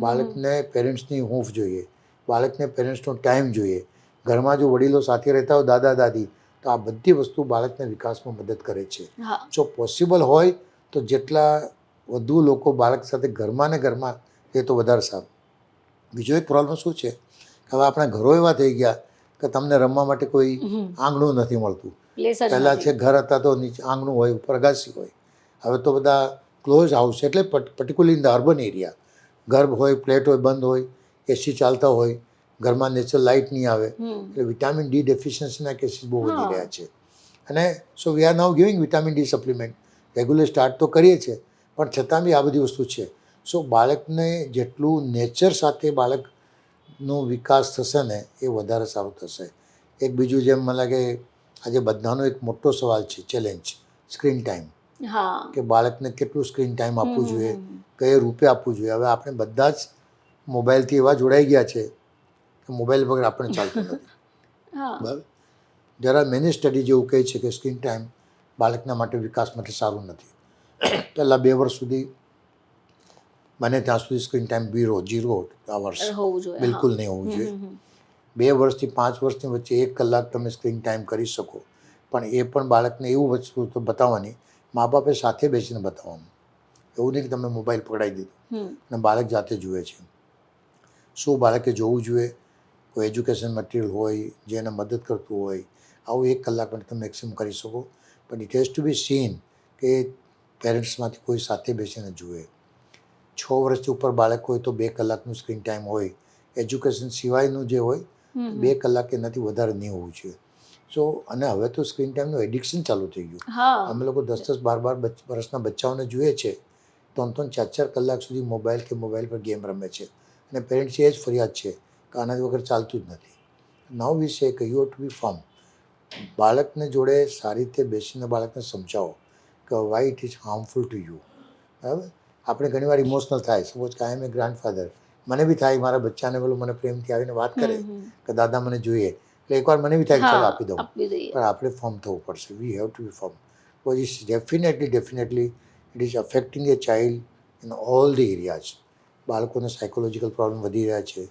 બાળકને પેરેન્ટ્સની હૂંફ જોઈએ, બાળકને પેરેન્ટ્સનો ટાઈમ જોઈએ. ઘરમાં જો વડીલો સાથે રહેતા હોય, દાદા દાદી, તો આ બધી વસ્તુ બાળકને વિકાસમાં મદદ કરે છે. જો પોસિબલ હોય તો જેટલા વધુ લોકો બાળક સાથે ઘરમાં ને ઘરમાં એ તો વધારે સારું. બીજો એક પ્રોબ્લેમ શું છે, હવે આપણા ઘરો એવા થઈ ગયા કે તમને રમવા માટે કોઈ આંગણું નથી મળતું. પહેલાં છે ઘર હતા તો નીચે આંગણું હોય, ઉપર અગાસી હોય. હવે તો બધા ક્લોઝ હાઉસ, એટલે particularly in the urban area ઘર હોય, ફ્લેટ હોય, બંધ હોય, એસી ચાલતા હોય, ઘરમાં નેચરલ લાઇટ નહીં આવે, એટલે વિટામિન ડી ડેફિશિયન્સીના કેસીસ બહુ વધી રહ્યા છે. અને so we are now giving vitamin D supplement. Regular start તો કરીએ છીએ, પણ છતાં બી આ બધી વસ્તુ છે. સો બાળકને જેટલું નેચર સાથે બાળકનો વિકાસ થશે ને એ વધારે સારું થશે. એક બીજું જેમ મને લાગે આજે બધાનો એક મોટો સવાલ છે, ચેલેન્જ, સ્ક્રીન ટાઈમ. કે બાળકને કેટલું સ્ક્રીન ટાઈમ આપવું જોઈએ, કઈ રૂપે આપવું જોઈએ. હવે આપણે બધા જ મોબાઈલથી એવા જોડાઈ ગયા છે કે મોબાઈલ વગર આપણે ચાલતું નથી, બરાબર. જરા મેની સ્ટડી જેવું કહે છે કે સ્ક્રીન ટાઈમ બાળકના માટે વિકાસ માટે સારું નથી. પહેલાં 2 વર્ષ સુધી બને ત્યાં સુધી સ્ક્રીન ટાઈમ 0 અવર્સ બિલકુલ નહીં હોવું જોઈએ. 2 વર્ષથી 5 વર્ષની વચ્ચે 1 કલાક તમે સ્ક્રીન ટાઈમ કરી શકો, પણ એ પણ બાળકને એવું વસ્તુ તો બતાવવાની, મા બાપે સાથે બેસીને બતાવવાનું. એવું નહીં કે તમે મોબાઈલ પકડાવી દીધું અને બાળક જાતે જુએ છે. શું બાળકે જોવું જોઈએ, કોઈ એજ્યુકેશન મટીરિયલ હોય જે એને મદદ કરતું હોય, આવું 1 કલાક માટે તમે મેક્સિમમ કરી શકો. પણ it has to be seen કે પેરેન્ટ્સમાંથી કોઈ સાથે બેસીને જુએ. 6 વર્ષથી ઉપર બાળક હોય તો 2 કલાકનું સ્ક્રીન ટાઈમ હોય. એજ્યુકેશન સિવાયનું જે હોય 2 કલાક એનાથી વધારે નહીં હોવું જોઈએ. સો અને હવે તો સ્ક્રીન ટાઈમનું એડિક્શન ચાલુ થઈ ગયું. અમે લોકો 10-10, 12-12 વર્ષના બચ્ચાઓને જોઈએ છે, 3-3, 4-4 કલાક સુધી મોબાઈલ કે મોબાઈલ પર ગેમ રમે છે. અને પેરેન્ટ્સ એ જ ફરિયાદ છે કે આનાથી વગર ચાલતું જ નથી. નાઉ વી સે કે you have to be firm. બાળકને જોડે સારી રીતે બેસીને બાળકને સમજાવો કે why it is harmful to you, બરાબર. આપણે ઘણીવાર ઇમોશનલ થાય. સપોઝ કે આઈ એમ એ ગ્રાન્ડફાધર, મને બી થાય મારા બચ્ચાને પેલું મને પ્રેમથી આવીને વાત કરે કે દાદા મને જોઈએ, એટલે એકવાર મને બી થાય કે ચાલો આપી દઉં. પણ આપણે ફર્મ થવું પડશે. We have to be firm. Because it's definitely it is affecting a child in all the areas. બાળકોને સાયકોલોજીકલ પ્રોબ્લેમ વધી રહ્યા છે.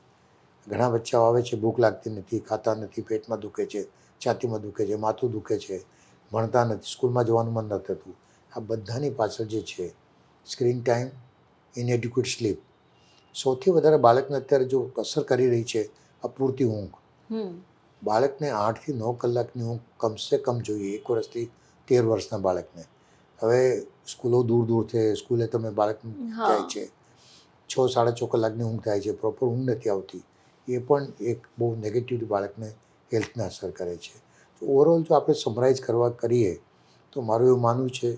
ઘણા બચ્ચાઓ આવે છે, ભૂખ લાગતી નથી, ખાતા નથી, પેટમાં દુખે છે, છાતીમાં દુખે છે, માથું દુખે છે, ભણતા નથી, સ્કૂલમાં જવાનું મન નથી થતું. આ બધાની પાછળ જે છે સ્ક્રીન ટાઈમ, ઇનએડ્યુકેટ સ્લીપ, સૌથી વધારે બાળકને અત્યારે જો અસર કરી રહી છે અપૂરતી ઊંઘ. બાળકને 8 થી 9 કલાકની ઊંઘ કમસે કમ જોઈએ, 1 વર્ષથી 13 વર્ષના બાળકને. હવે સ્કૂલો દૂર દૂર છે, સ્કૂલે તમે બાળક હા. જાય છે, 6-6.5 કલાકની ઊંઘ થાય છે, પ્રોપર ઊંઘ નથી આવતી, એ પણ એક બહુ નેગેટિવ બાળકને હેલ્થને અસર કરે છે. તો ઓવરઓલ જો આપણે સમરાઇઝ કરીએ તો મારું એવું માનવું છે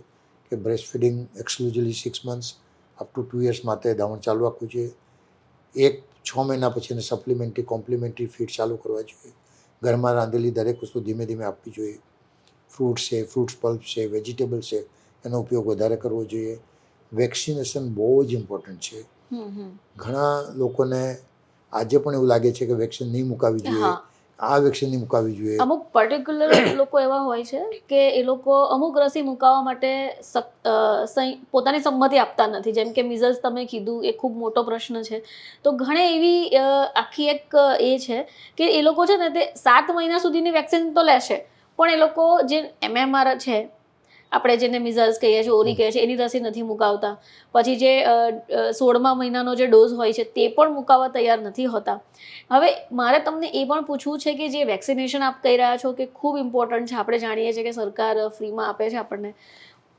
કે breast feeding exclusively 6 months up to 2 years માટે દાવણ ચાલુ રાખવું જોઈએ. 6 મહિના પછી એને સપ્લિમેન્ટરી કોમ્પ્લિમેન્ટરી ફીડ ચાલુ કરવા જોઈએ. ઘરમાં રાંધેલી દરેક વસ્તુ ધીમે ધીમે આપવી જોઈએ. ફ્રૂટ્સ છે, ફ્રૂટ્સ પલ્પ છે, વેજીટેબલ્સ છે, એનો ઉપયોગ વધારે કરવો જોઈએ. વેક્સિનેશન બહુ જ ઇમ્પોર્ટન્ટ છે. ઘણા લોકોને આજે પણ એવું લાગે છે કે વેક્સિન નહીં મુકાવવી જોઈએ, હા. આ વેક્સિન નહીં મુકાવવી જોઈએ. અમુક પર્ટિક્યુલર લોકો એવા હોય છે કે એ લોકો અમુક રસી મુકાવવા માટે પોતાની સંમતિ આપતા નથી. જેમ કે મિઝલ્સ તમે કીધું, એ ખૂબ મોટો પ્રશ્ન છે. તો ઘણી એવી આખી એક એ છે કે એ લોકો છે ને તે 7 મહિના સુધીની વેક્સિન તો લેશે, પણ એ લોકો જે MMR છે, આપણે જેને મિઝલ્સ કહીએ છીએ, ઓરી કહીએ છીએ, એની રસી નથી મુકાવતા. પછી જે 16મા મહિનાનો જે ડોઝ હોય છે તે પણ મુકાવવા તૈયાર નથી હોતા. હવે મારે તમને એ પણ પૂછવું છે કે જે વેક્સિનેશન આપ કહી રહ્યા છો કે ખૂબ ઇમ્પોર્ટન્ટ છે, આપણે જાણીએ છીએ કે સરકાર ફ્રીમાં આપે છે આપણને,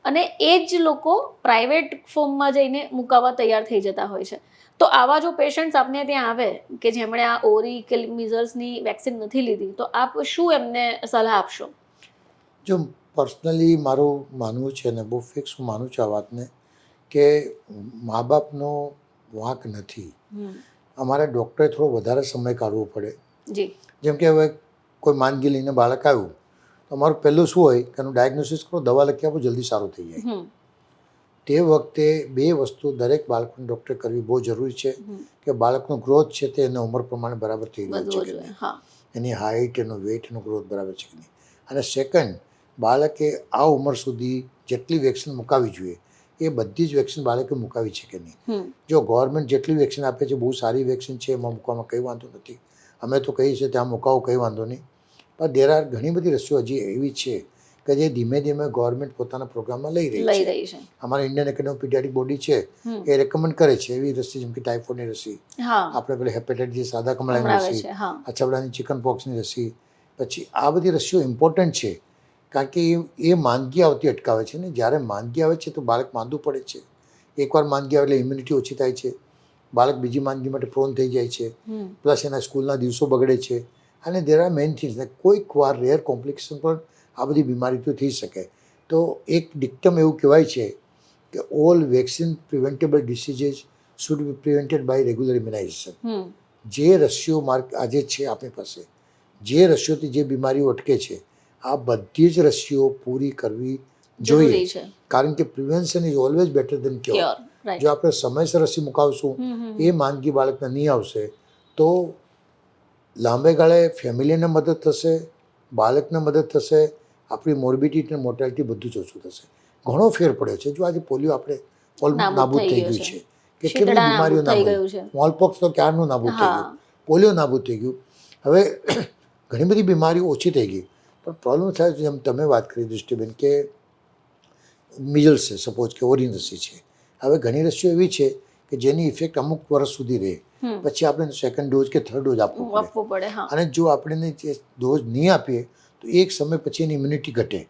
અને એ જ લોકો પ્રાઇવેટ ફોર્મમાં જઈને મુકાવવા તૈયાર થઈ જતા હોય છે. તો આવા જો પેશન્ટ્સ આપને ત્યાં આવે કે જેમણે આ ઓરી કે મિઝલ્સની વેક્સિન નથી લીધી, તો આપ શું એમને સલાહ આપશો? જો પર્સનલી મારું માનવું છે ને બહુ ફિક્સ હું માનું છું આ વાતને કે મા બાપનો વાંક નથી. અમારે ડૉક્ટરે થોડો વધારે સમય કાઢવો પડે. જી. જેમ કે હવે કોઈ માંદગી લઈને બાળક આવ્યું તો અમારું પહેલું શું હોય કે એનું ડાયગ્નોસિસ કરો, દવા લખી આપો, જલ્દી સારું થઈ જાય. તે વખતે 2 વસ્તુ દરેક બાળકને ડૉક્ટરે કરવી બહુ જરૂરી છે કે બાળકનો ગ્રોથ છે તે એના ઉંમર પ્રમાણે બરાબર થઈ રહ્યો છે કે નહીં, એની હાઇટ, એનો વેઇટ, એનો ગ્રોથ બરાબર છે કે નહીં. અને સેકન્ડ, બાળકે આ ઉંમર સુધી જેટલી વેક્સિન મુકાવવી જોઈએ એ બધી જ વેક્સિન બાળકે મુકાવી છે કે નહીં. જો ગવર્મેન્ટ જેટલી વેક્સિન આપે છે બહુ સારી વેક્સિન છે, એમાં મૂકવામાં કંઈ વાંધો નથી, અમે તો કહીએ છીએ ત્યાં મુકાવો, કંઈ વાંધો નહીં. પણ ઘણી બધી રસીઓ હજી એવી છે કે જે ધીમે ધીમે ગવર્મેન્ટ પોતાના પ્રોગ્રામમાં લઈ રહી છે. અમારા Indian academy of paediatric body છે એ રેકમેન્ડ કરે છે એવી રસી, જેમ કે ટાઇફોઇડની રસી, આપણે પેલી હેપેટાઇટિસ સાદા કમળાની રસી, અછબડાની ચિકન પોક્સની રસી, પછી આ બધી રસીઓ ઇમ્પોર્ટન્ટ છે કારણ કે એ માંદગી આવતી અટકાવે છે ને. જ્યારે માંદગી આવે છે તો બાળક માંદું પડે છે. એકવાર માંદગી આવે એટલે ઇમ્યુનિટી ઓછી થાય છે, બાળક બીજી માંદગી માટે પ્રોન થઈ જાય છે, પ્લસ એના સ્કૂલના દિવસો બગડે છે. અને દેર આર મેઇન થિંગ્સ, કોઈક વાર રેર કોમ્પ્લિકેશન પણ આ બધી બીમારીથી થઈ શકે. તો એક ડિક્ટમ એવું કહેવાય છે કે all vaccine preventable diseases should be prevented by regular immunisation. જે રસીઓ આજે છે આપણી પાસે, જે રસીઓથી જે બીમારીઓ અટકે છે, આ બધી જ રસીઓ પૂરી કરવી જોઈએ. કારણ કે prevention is always better than cure. જો આપણે સમયસર રસી મુકાવશું, એ માંદગી બાળકને નહીં આવશે, તો લાંબે ગાળે ફેમિલીને મદદ થશે, બાળકને મદદ થશે, આપણી મોર્બિડિટી અને મોર્ટાલિટી બધું જ ઓછું થશે. ઘણો ફેર પડ્યો છે. જો આજે પોલિયો આપણે ઓલમોસ્ટ નાબૂદ થઈ ગયું છે, કેટલી બધી બીમારીઓ નાબૂદ, સ્મોલપોક્સ તો ક્યારનું નાબૂદ થઈ ગયું, પોલિયો નાબૂદ થઈ ગયું. હવે ઘણી બધી બીમારીઓ ઓછી થઈ ગઈ. પણ પ્રોબ્લેમ થાય છે, જેમ તમે વાત કરી દૃષ્ટિબેન, કે મિઝલ્સ છે, સપોઝ કે ઓરી રસી છે. હવે ઘણી રસીઓ એવી છે કે જેની ઇફેક્ટ અમુક વર્ષ સુધી રહે, પછી આપણે સેકન્ડ ડોઝ કે થર્ડ ડોઝ આપવો પડે. અને જો આપણે જે ડોઝ નહીં આપીએ તો એક સમય પછી એની ઇમ્યુનિટી ઘટે,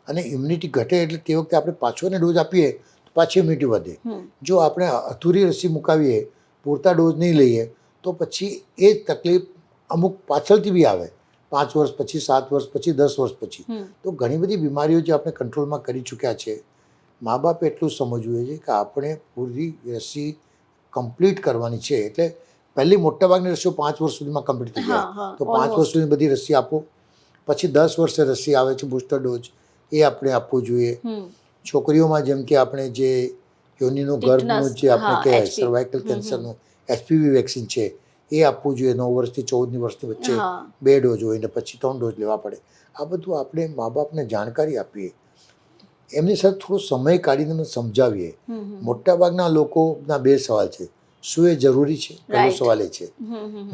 અને ઇમ્યુનિટી ઘટે એટલે તે વખતે આપણે પાછો એને ડોઝ આપીએ તો પાછી ઇમ્યુનિટી વધે. જો આપણે અધૂરી રસી મુકાવીએ, પૂરતા ડોઝ નહીં લઈએ, તો પછી એ જ તકલીફ અમુક પાછળથી બી આવે, 5 વર્ષ પછી, 7 વર્ષ પછી, 10 વર્ષ પછી. તો ઘણી બધી બીમારીઓ જે આપણે કંટ્રોલમાં કરી ચૂક્યા છે. મા બાપે એટલું સમજવું જોઈએ કે આપણે પૂરી રસી કમ્પ્લીટ કરવાની છે. એટલે પહેલી મોટાભાગની રસીઓ 5 વર્ષ સુધીમાં કમ્પ્લીટ થઈ જાય, તો 5 વર્ષ સુધી બધી રસી આપો. પછી 10 વર્ષે રસી આવે છે બુસ્ટર ડોઝ, એ આપણે આપવું જોઈએ. છોકરીઓમાં જેમ કે આપણે જે યોનિનો ગર્ભનું જે આપણે કહેવાય સર્વાઇકલ કેન્સરનું HPV વેક્સિન છે એ આપવું જોઈએ. 9 વર્ષથી 14 વર્ષની વચ્ચે 2 ડોઝ હોય ને પછી 3 ડોઝ લેવા પડે. આ બધું આપણે મા બાપને જાણકારી આપીએ, એમની સાથે થોડો સમય કાઢીને સમજાવીએ. મોટાભાગના લોકોના 2 સવાલ છે, શું એ જરૂરી છે? પહેલો સવાલ એ છે.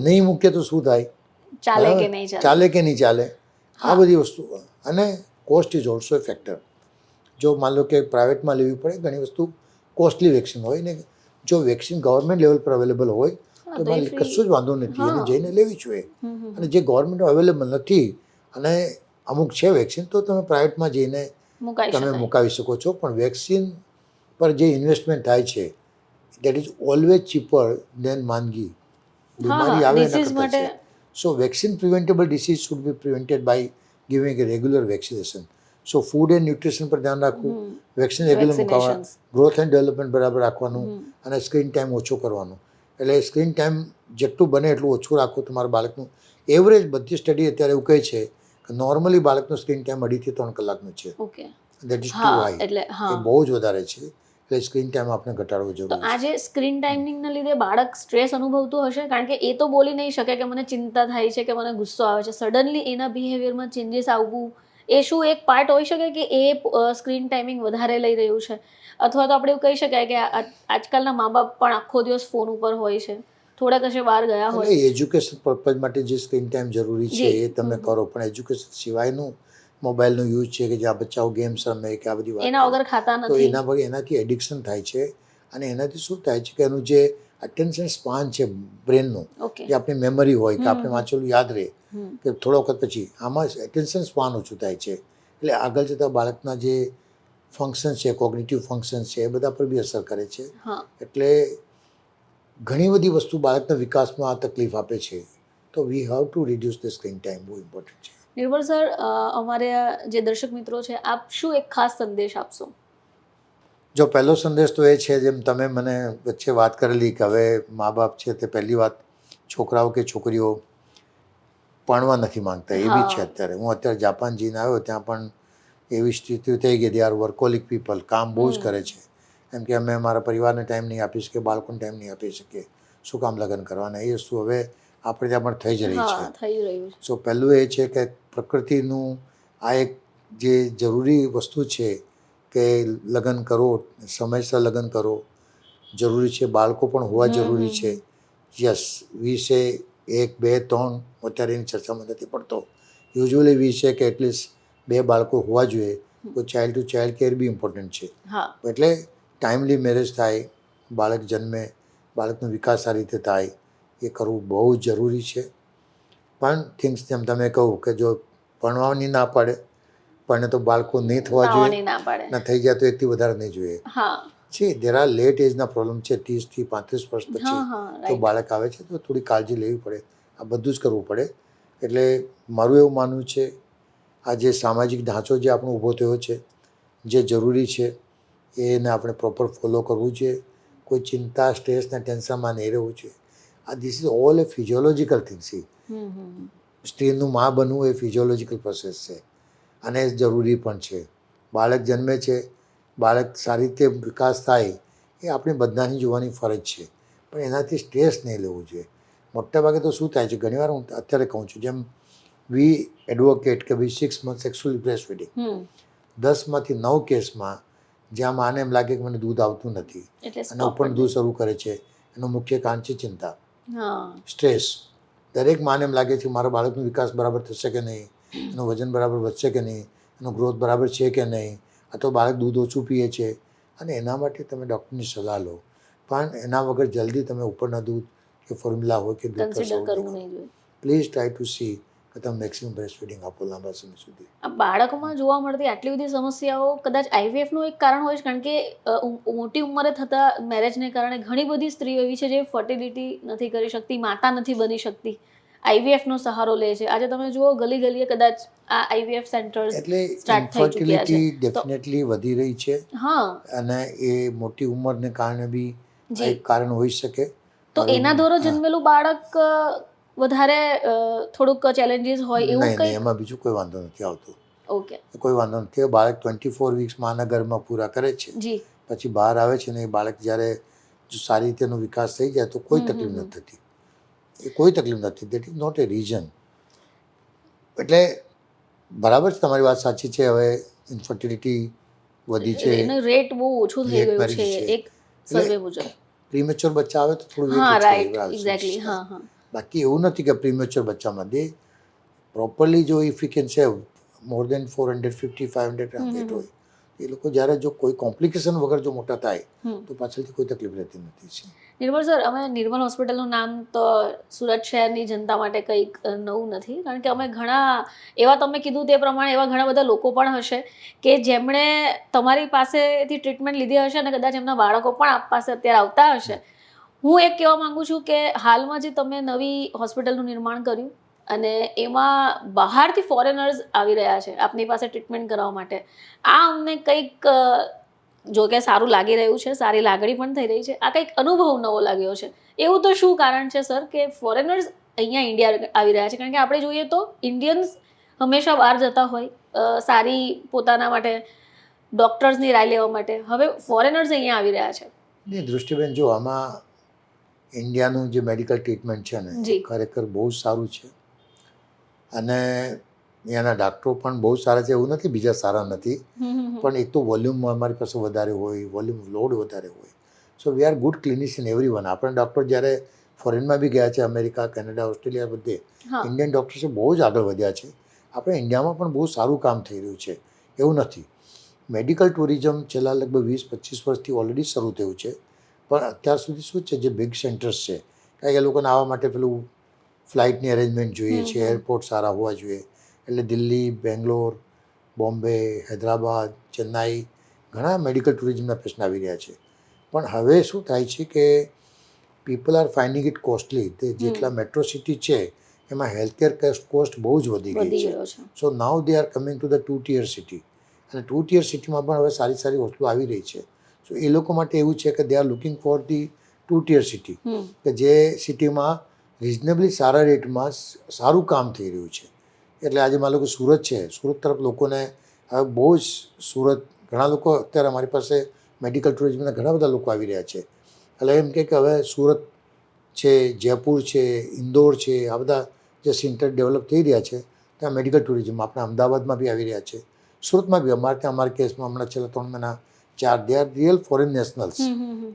નહીં મૂકે તો શું થાય? ચાલે કે નહીં ચાલે? આ બધી વસ્તુ. અને cost is also a factor. જો માન લો કે પ્રાઇવેટમાં લેવી પડે, ઘણી વસ્તુ કોસ્ટલી વેક્સિન હોય ને, જો વેક્સિન ગવર્મેન્ટ લેવલ પર અવેલેબલ હોય તો એમાં કશું જ વાંધો નથી, એને જઈને લેવી જોઈએ. અને જે ગવર્મેન્ટ અવેલેબલ નથી અને અમુક છે વેક્સિન, તો તમે પ્રાઇવેટમાં જઈને મુકાઈ તમે શકાય. મુકાવી શકો છો. પણ વેક્સિન પર જે ઇન્વેસ્ટમેન્ટ થાય છે that is always cheaper than માંદગી. બીમારી આવે એના ડિસીઝ કરતાં માટે છે. So vaccine preventable disease should be prevented by giving a regular vaccination. So food and nutrition પર ધ્યાન રાખવું, વેક્સિન રેગ્યુલર મુકાવવા, વેક્સિનેશન્સ. ગ્રોથ એન્ડ ડેવલપમેન્ટ બરાબર રાખવાનું, અને સ્ક્રીન ટાઈમ ઓછો કરવાનો. એટલે સ્ક્રીન ટાઈમ જેટલું બને એટલું ઓછું રાખો તમારા બાળકનું. એવરેજ બધી સ્ટડી અત્યારે એવું કહે છે કે નોર્મલી બાળકનો સ્ક્રીન ટાઈમ 2.5 થી 3 કલાકનો છે. ઓકે. દેટ ઇઝ ટુ હા હાઈ. એટલે એ બહુ જ વધારે છે. એટલે સ્ક્રીન ટાઈમ આપણે ઘટાડવો તો જરૂરી છે. આજે સ્ક્રીન ટાઈમિંગના લીધે બાળક સ્ટ્રેસ અનુભવતું હશે, કારણ કે એ તો બોલી નહીં શકે કે મને ચિંતા થાય છે કે મને ગુસ્સો આવે છે. સડનલી એના બિહેવિયરમાં ચેન્જીસ આવવું એ શું એક પાર્ટ હોઈ શકે કે એ સ્ક્રીન ટાઈમિંગ વધારે લઈ રહ્યું છે? અથવા તો આપણે એવું કહી શકાય કે આજકાલના મા બાપ પણ આખો દિવસ ફોન ઉપર હોય છે, થોડા કશે બહાર ગયા એટલે હોય. એજ્યુકેશન પર્પઝ માટે જે સ્ક્રીન ટાઈમ જરૂરી છે જી. એ તમે કરો, પણ એજ્યુકેશન સિવાયનું મોબાઈલનો યુઝ છે કે જ્યાં બચ્ચાઓ ગેમ્સ રમે કે આ બધી વાત એના કરે, વગર ખાતા તો નથી. એના વગર એનાથી એડિક્શન થાય છે. અને એનાથી શું થાય છે કે એનું જે અટેન્શન સ્પાન છે બ્રેનનું, ઓકે. જે આપણી મેમરી હોય કે આપણે વાંચેલું યાદ રહે હમ. કે થોડા વખત પછી, આમાં એટેન્શન સ્પાન ઓછું થાય છે. એટલે આગળ જતાં બાળકના જે ફંક્શન છે, કોગ્નિટિવ ફંક્શન છે, એ બધા પર બી અસર કરે છે. હા. એટલે ઘણી બધી વસ્તુ બાળકના વિકાસમાં આ તકલીફ આપે છે. તો વી have to reduce the screen time. બહુ ઇમ્પોર્ટન્ટ છે. નિર્મલ સર, અમારે જે દર્શક મિત્રો છે, આપ શું એક ખાસ સંદેશ આપશો? જો પહેલો સંદેશ તો એ છે, જેમ તમે મને વચ્ચે વાત કરેલી કે હવે મા બાપ છે તે પહેલી વાત છોકરાઓ કે છોકરીઓ ભણવા નથી માંગતા, એ બી છે અત્યારે. હું અત્યારે જાપાન જઈને આવ્યો, ત્યાં પણ એવી સ્થિતિ થઈ ગઈ. દે આર વર્કોલિક પીપલ, કામ બહુ જ કરે છે. એમ કે અમે અમારા પરિવારને ટાઈમ નહીં આપી શકીએ, બાળકોને ટાઈમ નહીં આપી શકીએ, શું કામ લગ્ન કરવાના. એ વસ્તુ હવે આપણે ત્યાં પણ થઈ જ રહી છે. થઈ રહ્યું છે. સો પહેલું એ છે કે પ્રકૃતિનું આ એક જે જરૂરી વસ્તુ છે કે લગ્ન કરો, સમયસર લગ્ન કરો, જરૂરી છે. બાળકો પણ હોવા જરૂરી છે. યસ, 20 1 2 3 અત્યારે એની ચર્ચામાં નથી પડતો. યુઝ્યુઅલી 20 કે એટલીસ્ટ 2 બાળકો હોવા જોઈએ. તો child to child care be important છે. હા. એટલે ટાઈમલી મેરેજ થાય, બાળક જન્મે, બાળકનો વિકાસ સારી રીતે થાય, એ કરવું બહુ જ જરૂરી છે. પણ થિંગ્સ જેમ તમે કહું કે જો ભણવાની ના પાડે, પણ તો બાળકો નહીં થવા જોઈએ, નાવાની ના પાડે. ના થઈ જાય તો એકથી વધારે નહીં જોઈએ. હા. છે દેર આર લેટ એજના પ્રોબ્લેમ છે. 30 થી 35 વર્ષ પછી તો બાળક આવે છે, તો થોડી કાળજી લેવી પડે. આ બધું જ કરવું પડે. એટલે મારું એવું માનવું છે, આ જે સામાજિક ઢાંચો જે આપણો ઊભો થયો છે, જે જરૂરી છે એને આપણે પ્રોપર ફોલો કરવું જોઈએ. કોઈ ચિંતા, સ્ટ્રેસના ટેન્શનમાં નહીં રહેવું જોઈએ. આ this is all A physiological thing છે. સ્ત્રીનું માં બનવું એ ફિઝિયોલોજીકલ પ્રોસેસ છે, અને એ જરૂરી પણ છે. બાળક જન્મે છે, બાળક સારી રીતે વિકાસ થાય, એ આપણે બધાની જોવાની ફરજ છે. પણ એનાથી સ્ટ્રેસ નહીં લેવું જોઈએ. મોટાભાગે તો શું થાય છે, ઘણીવાર હું અત્યારે કહું છું, જેમ વી એડવોકેટ કે ભાઈ 6 months સેક્સ્યુઅલી બ્રેસ્ટ ફીડિંગ, 10માંથી 9 કેસમાં જ્યાં માને એમ લાગે કે મને દૂધ આવતું નથી અને ઉપર દૂધ શરૂ કરે છે, એનું મુખ્ય કારણ છે ચિંતા, સ્ટ્રેસ. દરેક માને એમ લાગે છે કે મારા બાળકનો વિકાસ બરાબર થશે કે નહીં, એનું વજન બરાબર વધશે કે નહીં, એનો ગ્રોથ બરાબર છે કે નહીં, અથવા બાળક દૂધ ઓછું પીએ છે. અને એના માટે તમે ડૉક્ટરની સલાહ લો. પણ એના વગર જલ્દી તમે ઉપરના દૂધ કે ફોર્મ્યુલા હોય કે દૂધ પર સૌ કરવું નહીં જોઈએ. પ્લીઝ ટ્રાય ટુ સી કે તમે મેક્સિમમ બ્રેસ્ટ ફીડિંગ આપો લાંબા સમય સુધી. આ બાળકોમાં જોવા મળતી આટલી બધી સમસ્યાઓ કદાચ આઈવીએફનું એક કારણ હોય છે, કારણ કે મોટી ઉંમરે થતા મેરેજને કારણે ઘણી બધી સ્ત્રીઓ એવી છે જે ફર્ટિલિટી નથી કરી શકતી, માતા નથી બની શકતી, આઈવીએફનો સહારો લે છે. આજે તમે જુઓ ગલી ગલીએ કદાચ આ આઈવીએફ સેન્ટર્સ એટલે સ્ટાર્ટ થઈ ચૂક્યા છે. ઇન્ફર્ટિલિટી ડેફિનેટલી વધી રહી છે. હા. અને એ મોટી ઉંમરને કારણે બી એક કારણ હોઈ શકે. તો એના દ્વારા જન્મેલું બાળક વધારે થોડુંક ચેલેન્જીસ હોય એવું નહીં, કંઈ? એમાં બીજું કોઈ વાંધો નથી આવતો. ઓકે. કોઈ વાંધો નથી. બાળક 24 વીક્સ માના ગર્ભમાં પૂરા કરે છે, પછી બહાર આવે છે ને એ બાળક જ્યારે સારી રીતે એનો વિકાસ થઈ જાય તો કોઈ તકલીફ નથી થતી. એ કોઈ તકલીફ નથી. That is not a reason. એટલે બરાબર છે, તમારી વાત સાચી છે. હવે ઇન્ફર્ટિલિટી વધી છે, એનું રેટ બહુ ઓછું થઈ ગયું છે એક સર્વે મુજબ. પ્રીમેચ્યોર બચ્ચા આવે તો થોડું હા, વેટ રાઈટ, એક્ઝેક્ટલી. હા, હા. બાકી એવું નથી કે પ્રીમેચ્યોર બચ્ચામાં દે પ્રોપરલી જો if you can save more than 450-500 gram weight હોય, એ લોકો જ્યારે જો કોઈ કોમ્પ્લિકેશન વગર જો મોટા થાય તો પાછળથી કોઈ તકલીફ રહેતી નથી. નિર્મલ સર, અમે નિર્મલ હોસ્પિટલનું નામ તો સુરત શહેરની જનતા માટે કંઈક નવું નથી, કારણ કે અમે ઘણા એવા, તમે કીધું તે પ્રમાણે, એવા ઘણા બધા લોકો પણ હશે કે જેમણે તમારી પાસેથી ટ્રીટમેન્ટ લીધી હશે અને કદાચ એમના બાળકો પણ આપ પાસે અત્યારે આવતા હશે. હું એક કહેવા માંગુ છું કે હાલમાં જે તમે નવી હોસ્પિટલનું નિર્માણ કર્યું અને એમાં બહારથી ફોરેનર્સ આવી રહ્યા છે આપની પાસે ટ્રીટમેન્ટ કરવા માટે, આ અમને કંઈક જો કે સારું લાગી રહ્યું છે, સારી લાગણી પણ થઈ રહી છે, આ કંઈક અનુભવ નવો લાગ્યો છે. એવું તો શું કારણ છે સર કે ફોરેનર્સ અહીંયા ઇન્ડિયા આવી રહ્યા છે? કારણ કે આપણે જોઈએ તો ઇન્ડિયન્સ હંમેશા બહાર જતા હોય સારી પોતાના માટે ડૉક્ટર્સની રાય લેવા માટે, હવે ફોરેનર્સ અહીંયા આવી રહ્યા છે. ને દૃષ્ટિબેન, જો આમાં ઇન્ડિયાનું જે મેડિકલ ટ્રીટમેન્ટ છે ને, એ ખરેખર બહુ જ સારું છે અને અહીંયાના ડાક્ટરો પણ બહુ સારા છે. એવું નથી બીજા સારા નથી, પણ એક તો વોલ્યુમ અમારી પાસે વધારે હોય, વોલ્યુમ લોડ વધારે હોય. So we are good clinician every one. આપણે ડૉક્ટર જ્યારે ફોરેનમાં બી ગયા છે, અમેરિકા, કેનેડા, ઓસ્ટ્રેલિયા, બધે ઇન્ડિયન ડૉક્ટર્સ બહુ જ આગળ વધ્યા છે. આપણે ઇન્ડિયામાં પણ બહુ સારું કામ થઈ રહ્યું છે, એવું નથી. મેડિકલ ટુરિઝમ છેલ્લા લગભગ 20-25 વર્ષથી ઓલરેડી શરૂ થયું છે, પણ અત્યાર સુધી શું છે, જે બિગ સેન્ટર્સ છે, કારણ કે એ લોકોને આવવા માટે પેલું ફ્લાઇટની અરેન્જમેન્ટ જોઈએ છે, એરપોર્ટ સારા હોવા જોઈએ. એટલે દિલ્હી, બેંગ્લોર, બોમ્બે, હૈદરાબાદ, ચેન્નાઈ, ઘણા મેડિકલ ટુરિઝમના પેશન્ટ આવી રહ્યા છે. પણ હવે શું થાય છે કે people are finding it costly. તે જેટલા મેટ્રો સિટી છે એમાં હેલ્થકેર કોસ્ટ બહુ જ વધી ગઈ છે. So now they are coming to the 2 tier city, અને 2 tier સિટીમાં પણ હવે સારી સારી વસ્તુ આવી રહી છે. સો એ લોકો માટે એવું છે કે they are looking for the 2 tier city, કે જે સિટીમાં રિઝનેબલી સારા રેટમાં સારું કામ થઈ રહ્યું છે. એટલે આજે માનો કે સુરત છે, સુરત તરફ લોકોને હવે બહુ જ સુરત, ઘણા લોકો અત્યારે અમારી પાસે મેડિકલ ટુરિઝમના ઘણા બધા લોકો આવી રહ્યા છે. એટલે એમ કે હવે સુરત છે, જયપુર છે, ઇન્દોર છે, આ બધા જે સેન્ટર ડેવલપ થઈ રહ્યા છે ત્યાં મેડિકલ ટુરિઝમ આપણા અમદાવાદમાં બી આવી રહ્યા છે, સુરતમાં બી. અમારે ત્યાં અમારા કેસમાં હમણાં છેલ્લા 3 મહિના 4 they are real foreign nationals,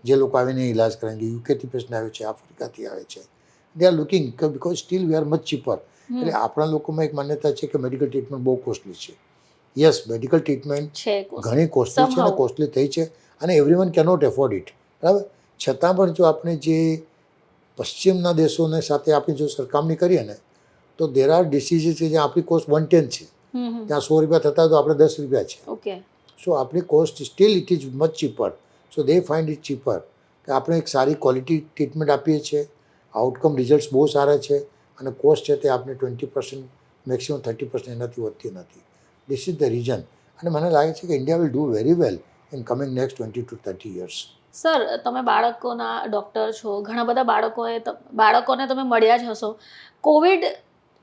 જે લોકો આવીને ઇલાજ કરાવે છે. યુકેથી પેશન્ટ આવે છે, આફ્રિકાથી આવે છે. They are looking because steel we are much cheaper. એટલે આપણા લોકોમાં એક માન્યતા છે કે મેડિકલ ટ્રીટમેન્ટ બહુ કોસ્ટલી છે. યસ, મેડિકલ ટ્રીટમેન્ટ ઘણી કોસ્ટલી છે અને કોસ્ટલી થઈ છે, અને every one cannot afford it, બરાબર. છતાં પણ જો આપણે જે પશ્ચિમના દેશોને સાથે આપણે જો સરખામણી કરીએ ને, તો દેર આર ડિસીઝીસ છે જ્યાં આપણી કોસ્ટ 110 છે, ત્યાં 100 રૂપિયા થતા તો આપણે 10 રૂપિયા છે. સો આપણી cost steel it is much cheaper. So they find it cheaper કે આપણે એક સારી ક્વોલિટી ટ્રીટમેન્ટ આપીએ છીએ, આઉટકમ રિઝલ્ટ્સ બહુ સારા છે, અને કોસ્ટ છે તે આપણે 20%, મેક્સિમમ 30% એનાથી વધતી નથી. This is the reason. અને મને લાગે છે કે India will do very well in coming next 20 to 30 years. Sir, તમે બાળકોના ડૉક્ટર છો, ઘણા બધા બાળકોને તમે મળ્યા જ હશો. કોવિડ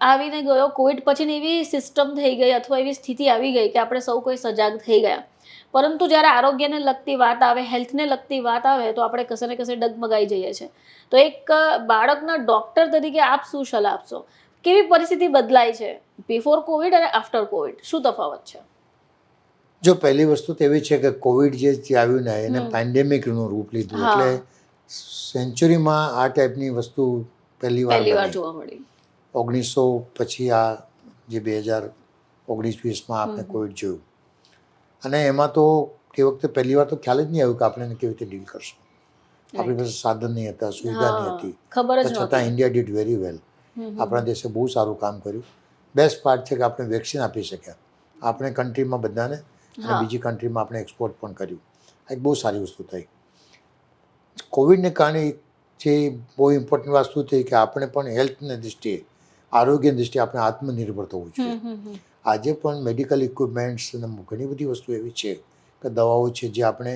આવીને ગયો, કોવિડ પછીની એવી સિસ્ટમ થઈ ગઈ અથવા એવી સ્થિતિ આવી ગઈ કે આપણે સૌ કોઈ સજાગ થઈ ગયા, પરંતુ જ્યારે આરોગ્યને લગતી વાત આવે, હેલ્થને લગતી વાત આવે, તો આપણે કશે ને કશે ડગમગાઈ જઈએ છીએ. તો એક બાળકના ડૉક્ટર તરીકે આપ શું સલાહ આપશો? કેવી પરિસ્થિતિ બદલાઈ છે બિફોર કોવિડ અને આફ્ટર કોવિડ? શું તફાવત છે? જો પહેલી વસ્તુ તો એવી છે કે કોવિડ જે આવ્યું ને એને પેન્ડેમિકનું રૂપ લીધું, એટલે સેન્ચુરીમાં આ ટાઈપની વસ્તુ પહેલી વાર જોવા મળી. 1900 પછી આ જે 2019-20માં આપણે કોવિડ જોયું, અને એમાં તો તે વખતે પહેલી વાર તો ખ્યાલ જ નહીં આવ્યું કે આપણે એને કેવી રીતે ડીલ કરશું. આપણી પાસે સાધન નહીં હતા, સુવિધા નહીં હતી, છતાં ઇન્ડિયા ડીડ વેરી વેલ. આપણા દેશે બહુ સારું કામ કર્યું. બેસ્ટ પાર્ટ છે કે આપણે વેક્સિન આપી શક્યા, આપણે કન્ટ્રીમાં બધાને, અને બીજી કન્ટ્રીમાં આપણે એક્સપોર્ટ પણ કર્યું. એક બહુ સારી વસ્તુ થઈ. કોવિડને કારણે જે બહુ ઇમ્પોર્ટન્ટ વસ્તુ થઈ કે આપણે પણ હેલ્થની દૃષ્ટિએ, આરોગ્યની દૃષ્ટિએ આપણે આત્મનિર્ભર થવું જોઈએ. આજે પણ મેડિકલ ઇક્વિપમેન્ટ્સ અને ઘણી બધી વસ્તુ એવી છે કે દવાઓ છે જે આપણે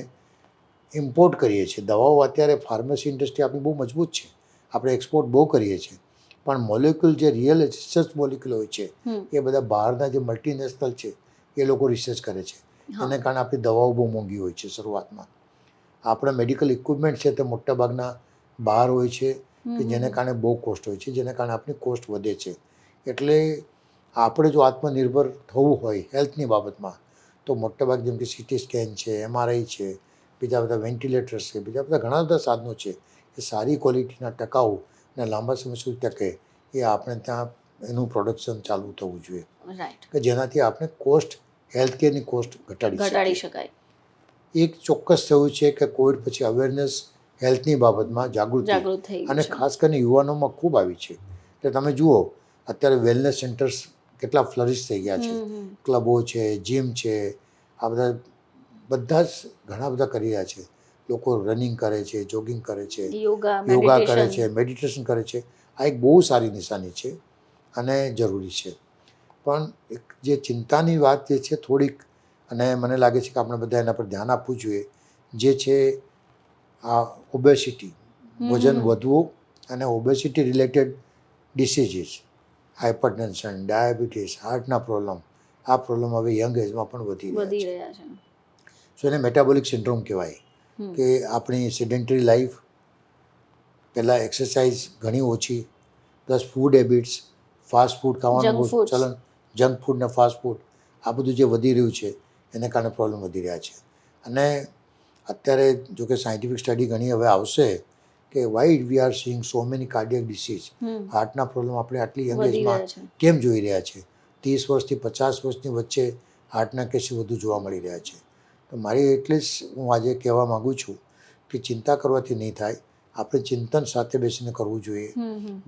ઇમ્પોર્ટ કરીએ છીએ. દવાઓ અત્યારે ફાર્મસી ઇન્ડસ્ટ્રી આપણી બહુ મજબૂત છે, આપણે એક્સપોર્ટ બહુ કરીએ છીએ, પણ મોલિક્યુલ જે રિયલ રિસર્ચ મોલિક્યુલ હોય છે એ બધા બહારના જે મલ્ટીનેશનલ છે એ લોકો રિસર્ચ કરે છે. એને કારણે આપણી દવાઓ બહુ મોંઘી હોય છે શરૂઆતમાં. આપણા મેડિકલ ઇક્વિપમેન્ટ છે તે મોટાભાગના બહાર હોય છે, કે જેને કારણે બહુ કોસ્ટ હોય છે, જેને કારણે આપણી કોસ્ટ વધે છે. એટલે આપણે જો આત્મનિર્ભર થવું હોય હેલ્થની બાબતમાં, તો મોટાભાગ જેમ કે સીટી સ્કેન છે, MRI છે, બીજા બધા વેન્ટિલેટર્સ છે, બીજા બધા ઘણા બધા સાધનો છે, એ સારી ક્વોલિટીના, ટકાઉ અને લાંબા સમય સુધી ટકે એ આપણે ત્યાં એનું પ્રોડક્શન ચાલુ થવું જોઈએ, કે જેનાથી આપણે કોસ્ટ, હેલ્થકેરની કોસ્ટ ઘટાડી શકાય. એક ચોક્કસ થયું છે કે કોવિડ પછી અવેરનેસ હેલ્થની બાબતમાં જાગૃતિ જાગૃત થઈ અને ગયું છે. ખાસ કરીને યુવાનોમાં ખૂબ આવી છે. એટલે તમે જુઓ અત્યારે વેલનેસ સેન્ટર્સ કેટલા ફ્લરિશ થઈ ગયા છે. ક્લબો છે, જીમ છે, આ બધા જ ઘણા બધા કરી રહ્યા છે. લોકો રનિંગ કરે છે, જોગિંગ કરે છે, યોગા યોગા કરે મેડિટેશન છે, મેડિટેશન કરે છે. આ એક બહુ સારી નિશાની છે અને જરૂરી છે. પણ એક જે ચિંતાની વાત જે છે થોડીક, અને મને લાગે છે કે આપણે બધા એના પર ધ્યાન આપવું જોઈએ, જે છે આ ઓબેસિટી, વજન વધવું અને obesity related diseases, hypertension, diabetes, હાર્ટના પ્રોબ્લેમ, આ પ્રોબ્લેમ હવે યંગ એજમાં પણ વધી રહ્યા છે. સો એને મેટાબોલિક સિન્ડ્રોમ કહેવાય કે આપણી સેડેન્ટરી લાઈફ, પહેલાં એક્સરસાઇઝ ઘણી ઓછી, plus food habits, fast food ખાવાનું ચલણ, જંક ફૂડ ને ફાસ્ટ ફૂડ, આ બધું જે વધી રહ્યું છે એને કારણે પ્રોબ્લેમ વધી રહ્યા છે. અને અત્યારે જો કે સાયન્ટિફિક સ્ટડી ઘણી હવે આવશે કે why we are seeing so many cardiac disease, હાર્ટના પ્રોબ્લેમ આપણે આટલી યંગ એજમાં કેમ જોઈ રહ્યા છે. 30 વર્ષથી 50 વર્ષની વચ્ચે હાર્ટના કેસ વધુ જોવા મળી રહ્યા છે. તો મારી એટલે જ હું આજે કહેવા માગું છું કે ચિંતા કરવાથી નહીં થાય, આપણે ચિંતન સાથે બેસીને કરવું જોઈએ.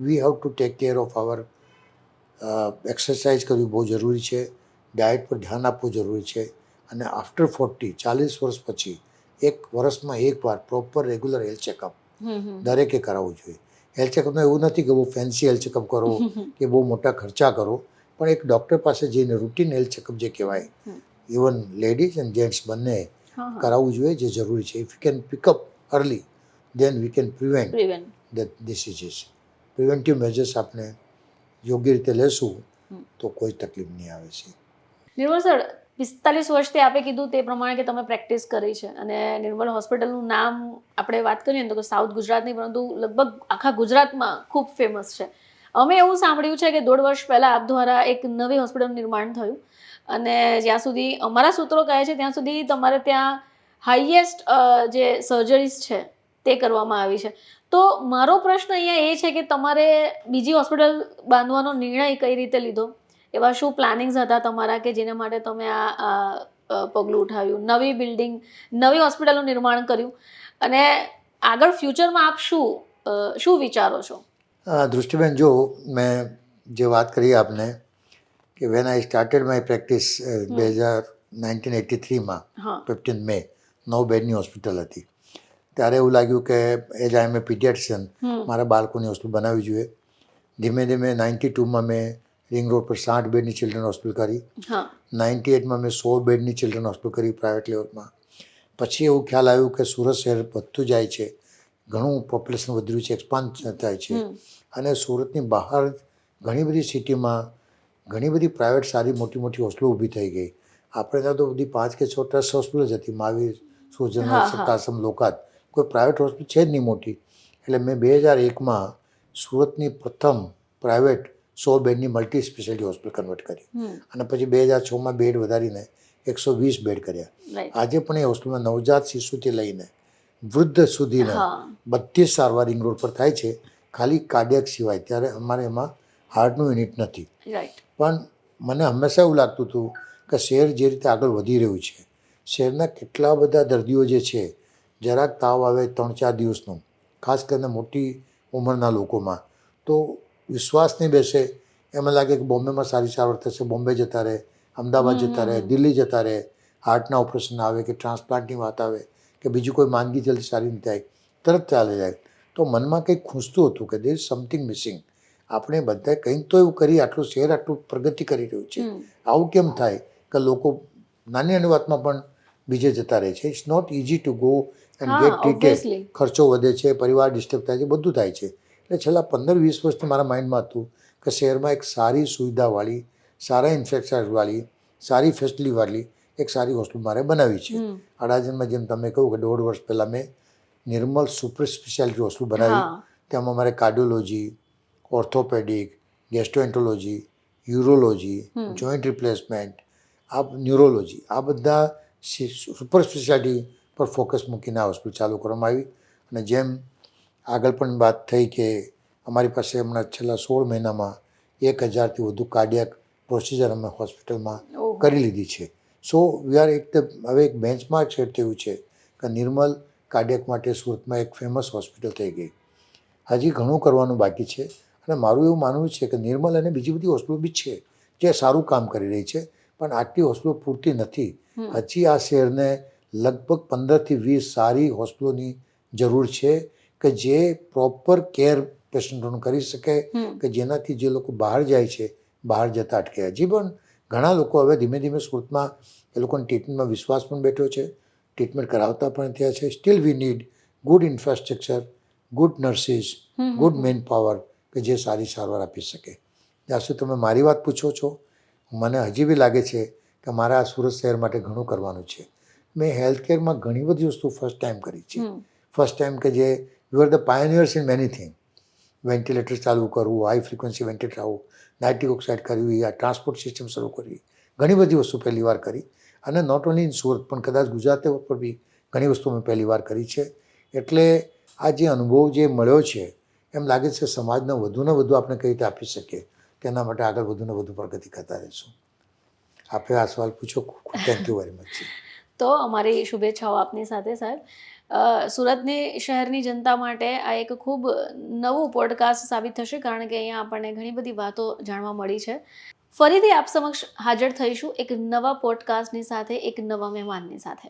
વી have to take care of our, exercise કરવી બહુ જરૂરી છે, ડાયટ પર ધ્યાન આપવું જરૂરી છે. અને આફ્ટર 40 વર્ષ પછી એક વર્ષમાં એકવાર પ્રોપર રેગ્યુલર હેલ્થ ચેકઅપ દરેકે કરાવવું જોઈએ. હેલ્થ ચેકઅપમાં એવું નથી કે બહુ ફેન્સી હેલ્થ ચેકઅપ કરો કે બહુ મોટા ખર્ચા કરો, પણ એક ડૉક્ટર પાસે જઈને રૂટીન હેલ્થ ચેકઅપ જે કહેવાય, ઇવન લેડીઝ એન્ડ જેન્ટ્સ બંને કરાવવું જોઈએ, જે જરૂરી છે. If you can pick up early then we can prevent the diseases. Preventive measures આપણે યોગ્ય રીતે લેશું તો કોઈ તકલીફ નહીં આવે છે. નિર્મલ સર, 45 વર્ષથી આપે કીધું તે પ્રમાણે કે તમે પ્રેક્ટિસ કરી છે અને નિર્મલ હોસ્પિટલનું નામ આપણે વાત કરીએ ને તો સાઉથ ગુજરાતની, પરંતુ લગભગ આખા ગુજરાતમાં ખૂબ ફેમસ છે. અમે એવું સાંભળ્યું છે કે 1.5 વર્ષ પહેલાં આપ દ્વારા એક નવી હોસ્પિટલનું નિર્માણ થયું અને જ્યાં સુધી અમારા સૂત્રો કહે છે ત્યાં સુધી તમારે ત્યાં હાઈએસ્ટ જે સર્જરીઝ છે તે કરવામાં આવી છે. તો મારો પ્રશ્ન અહીંયા એ છે કે તમારે બીજી હોસ્પિટલ બાંધવાનો નિર્ણય કઈ રીતે લીધો? એવા શું પ્લાનિંગ્સ હતા તમારા કે જેના માટે તમે આ પગલું ઉઠાવ્યું, નવી બિલ્ડિંગ, નવી હોસ્પિટલનું નિર્માણ કર્યું, અને આગળ ફ્યુચરમાં આપ શું વિચારો છો? દૃષ્ટિબેન, જો મેં જે વાત કરી આપને કે when I started my practice 1983માં 15 મે, 9 બેડની હોસ્પિટલ હતી. ત્યારે એવું લાગ્યું કે as I M A paediatrician મારા બાળકોની હોસ્પિટલ બનાવવી જોઈએ. ધીમે ધીમે 92માં મેં રિંગ રોડ પર 60 બેડની ચિલ્ડ્રન હોસ્પિટલ કરી. 98માં મેં 100 બેડની ચિલ્ડ્રન હોસ્પિટલ કરી પ્રાઇવેટ લેવલમાં. પછી એવું ખ્યાલ આવ્યું કે સુરત શહેર વધતું જાય છે, ઘણું પોપ્યુલેશન વધી રહ્યું છે, એક્સપાન્ડ થાય છે, અને સુરતની બહાર ઘણી બધી સિટીમાં ઘણી બધી પ્રાઇવેટ સારી મોટી મોટી હોસ્પિટલો ઊભી થઈ ગઈ. આપણે ત્યાં તો બધી 5 કે 6 ટ્રસ્ટ હોસ્પિટલ જ હતી, મહાવીર, સુરજનલ, સત્તાશ્રમ, લોકાત, કોઈ પ્રાઇવેટ હોસ્પિટલ છે જ નહીં મોટી. એટલે મેં 2001માં સુરતની પ્રથમ પ્રાઇવેટ 100 બેડની મલ્ટી સ્પેશિયાલિટી હોસ્પિટલ કન્વર્ટ કરી અને પછી 2006માં બેડ વધારીને 120 બેડ કર્યા. આજે પણ એ હોસ્પિટલમાં નવજાત શિશુથી લઈને વૃદ્ધ સુધીના બધી જ સારવાર રિંગ રોડ પર થાય છે, ખાલી કાર્ડિયક સિવાય. ત્યારે અમારે એમાં હાર્ટનું યુનિટ નથી. પણ મને હંમેશા એવું લાગતું હતું કે શહેર જે રીતે આગળ વધી રહ્યું છે, શહેરના કેટલા બધા દર્દીઓ જે છે, જરાક તાવ આવે 3-4 દિવસનો, ખાસ કરીને મોટી ઉંમરના લોકોમાં, તો વિશ્વાસ નહીં બેસે. એમાં લાગે કે બોમ્બેમાં સારી સારવાર થશે, બોમ્બે જતા રહે, અમદાવાદ જતા રહે, દિલ્હી જતા રહે, હાર્ટના ઓપરેશન આવે કે ટ્રાન્સપ્લાન્ટની વાત આવે કે બીજી કોઈ માંદગી જલ્દી સારી નહીં થાય, તરત ચાલે જાય. તો મનમાં કંઈક ખૂંચતું હતું કે દેર ઇઝ સમથિંગ મિસિંગ. આપણે બધાએ કંઈક તો એવું કરી, આટલું શહેર આટલું પ્રગતિ કરી રહ્યું છે, આવું કેમ થાય કે લોકો નાની નાની વાતમાં પણ બીજે જતા રહે છે. It's not easy to go and get treated. ખર્ચો વધે છે, પરિવાર ડિસ્ટર્બ થાય છે, બધું થાય છે. એટલે છેલ્લા 15-20 વર્ષથી મારા માઇન્ડમાં હતું કે શહેરમાં એક સારી સુવિધાવાળી, સારા ઇન્ફ્રાસ્ટ્રક્ચરવાળી, સારી ફેસિલિટીવાળી એક સારી હોસ્પિટલ મારે બનાવી છે. અડાજણમાં જેમ તમે કહ્યું કે 1.5 વર્ષ પહેલાં મેં નિર્મલ સુપર સ્પેશિયાલિટી હોસ્પિટલ બનાવી. તેમાં મારે cardiology, orthopaedic, gastroenterology, urology, joint replacement, આ ન્યુરોલોજી, આ બધા સુપર સ્પેશિયાલિટી પર ફોકસ મૂકીને આ હોસ્પિટલ ચાલુ કરવામાં આવી. અને જેમ આગળ પણ વાત થઈ કે અમારી પાસે હમણાં છેલ્લા 16 મહિનામાં 1000થી વધુ કાર્ડિયક પ્રોસિજર અમે હોસ્પિટલમાં કરી લીધી છે. સો વી આર હવે એક બેન્ચમાર્ક સેટ થયું છે કે નિર્મલ કાર્ડિયક માટે સુરતમાં એક ફેમસ હોસ્પિટલ થઈ ગઈ. હજી ઘણું કરવાનું બાકી છે અને મારું એવું માનવું છે કે નિર્મલ અને બીજી બધી હોસ્પિટલો બી છે જે સારું કામ કરી રહી છે, પણ આટલી હોસ્પિટલો પૂરતી નથી. હજી આ શહેરને લગભગ 15થી 20 સારી હોસ્પિટલોની જરૂર છે કે જે પ્રોપર કેર પેશન્ટોનું કરી શકે, કે જેનાથી જે લોકો બહાર જાય છે બહાર જતા અટકે. હજી પણ ઘણા લોકો હવે ધીમે ધીમે સુરતમાં એ લોકોને ટ્રીટમેન્ટમાં વિશ્વાસ પણ બેઠો છે, ટ્રીટમેન્ટ કરાવતા પણ થયા છે. Steel we need good infrastructure, good nurses, good man power કે જે સારી સારવાર આપી શકે. જ્યાં સુધી તમે મારી વાત પૂછો છો, મને હજી બી લાગે છે કે મારા આ સુરત શહેર માટે ઘણું કરવાનું છે. મેં હેલ્થકેરમાં ઘણી બધી વસ્તુ ફર્સ્ટ ટાઈમ કરી છે. ફર્સ્ટ ટાઈમ કે જે you are the pioneers in many thing. Ventilator ચાલુ કરવું, હાઈ ફ્રિકવન્સી વેન્ટિલેટર આવું, નાઇટ્રિક ઓક્સાઇડ કરવી, આ ટ્રાન્સપોર્ટ સિસ્ટમ શરૂ કરવી, ઘણી બધી વસ્તુ પહેલી વાર કરી. અને નોટ ઓન્લી ઇન સુરત પણ કદાચ ગુજરાત પર બી ઘણી વસ્તુ મેં પહેલી વાર કરી છે. એટલે આ જે અનુભવ જે મળ્યો છે એમ લાગે છે સમાજને વધુને વધુ આપણે કઈ રીતે આપી શકીએ, તેના માટે આગળ વધુને વધુ પ્રગતિ કરતા રહીશું. આપણે આ સવાલ પૂછો. Thank you very much. તો અમારી શુભેચ્છાઓ આપની સાથે સાહેબ. સુરતની શહેરની જનતા માટે આ એક ખૂબ નવું પોડકાસ્ટ સાબિત થશે, કારણ કે અહીંયા આપણને ઘણી બધી વાતો જાણવા મળી છે. ફરીથી આપ સમક્ષ હાજર થઈશું એક નવા પોડકાસ્ટની સાથે, એક નવા મહેમાનની સાથે.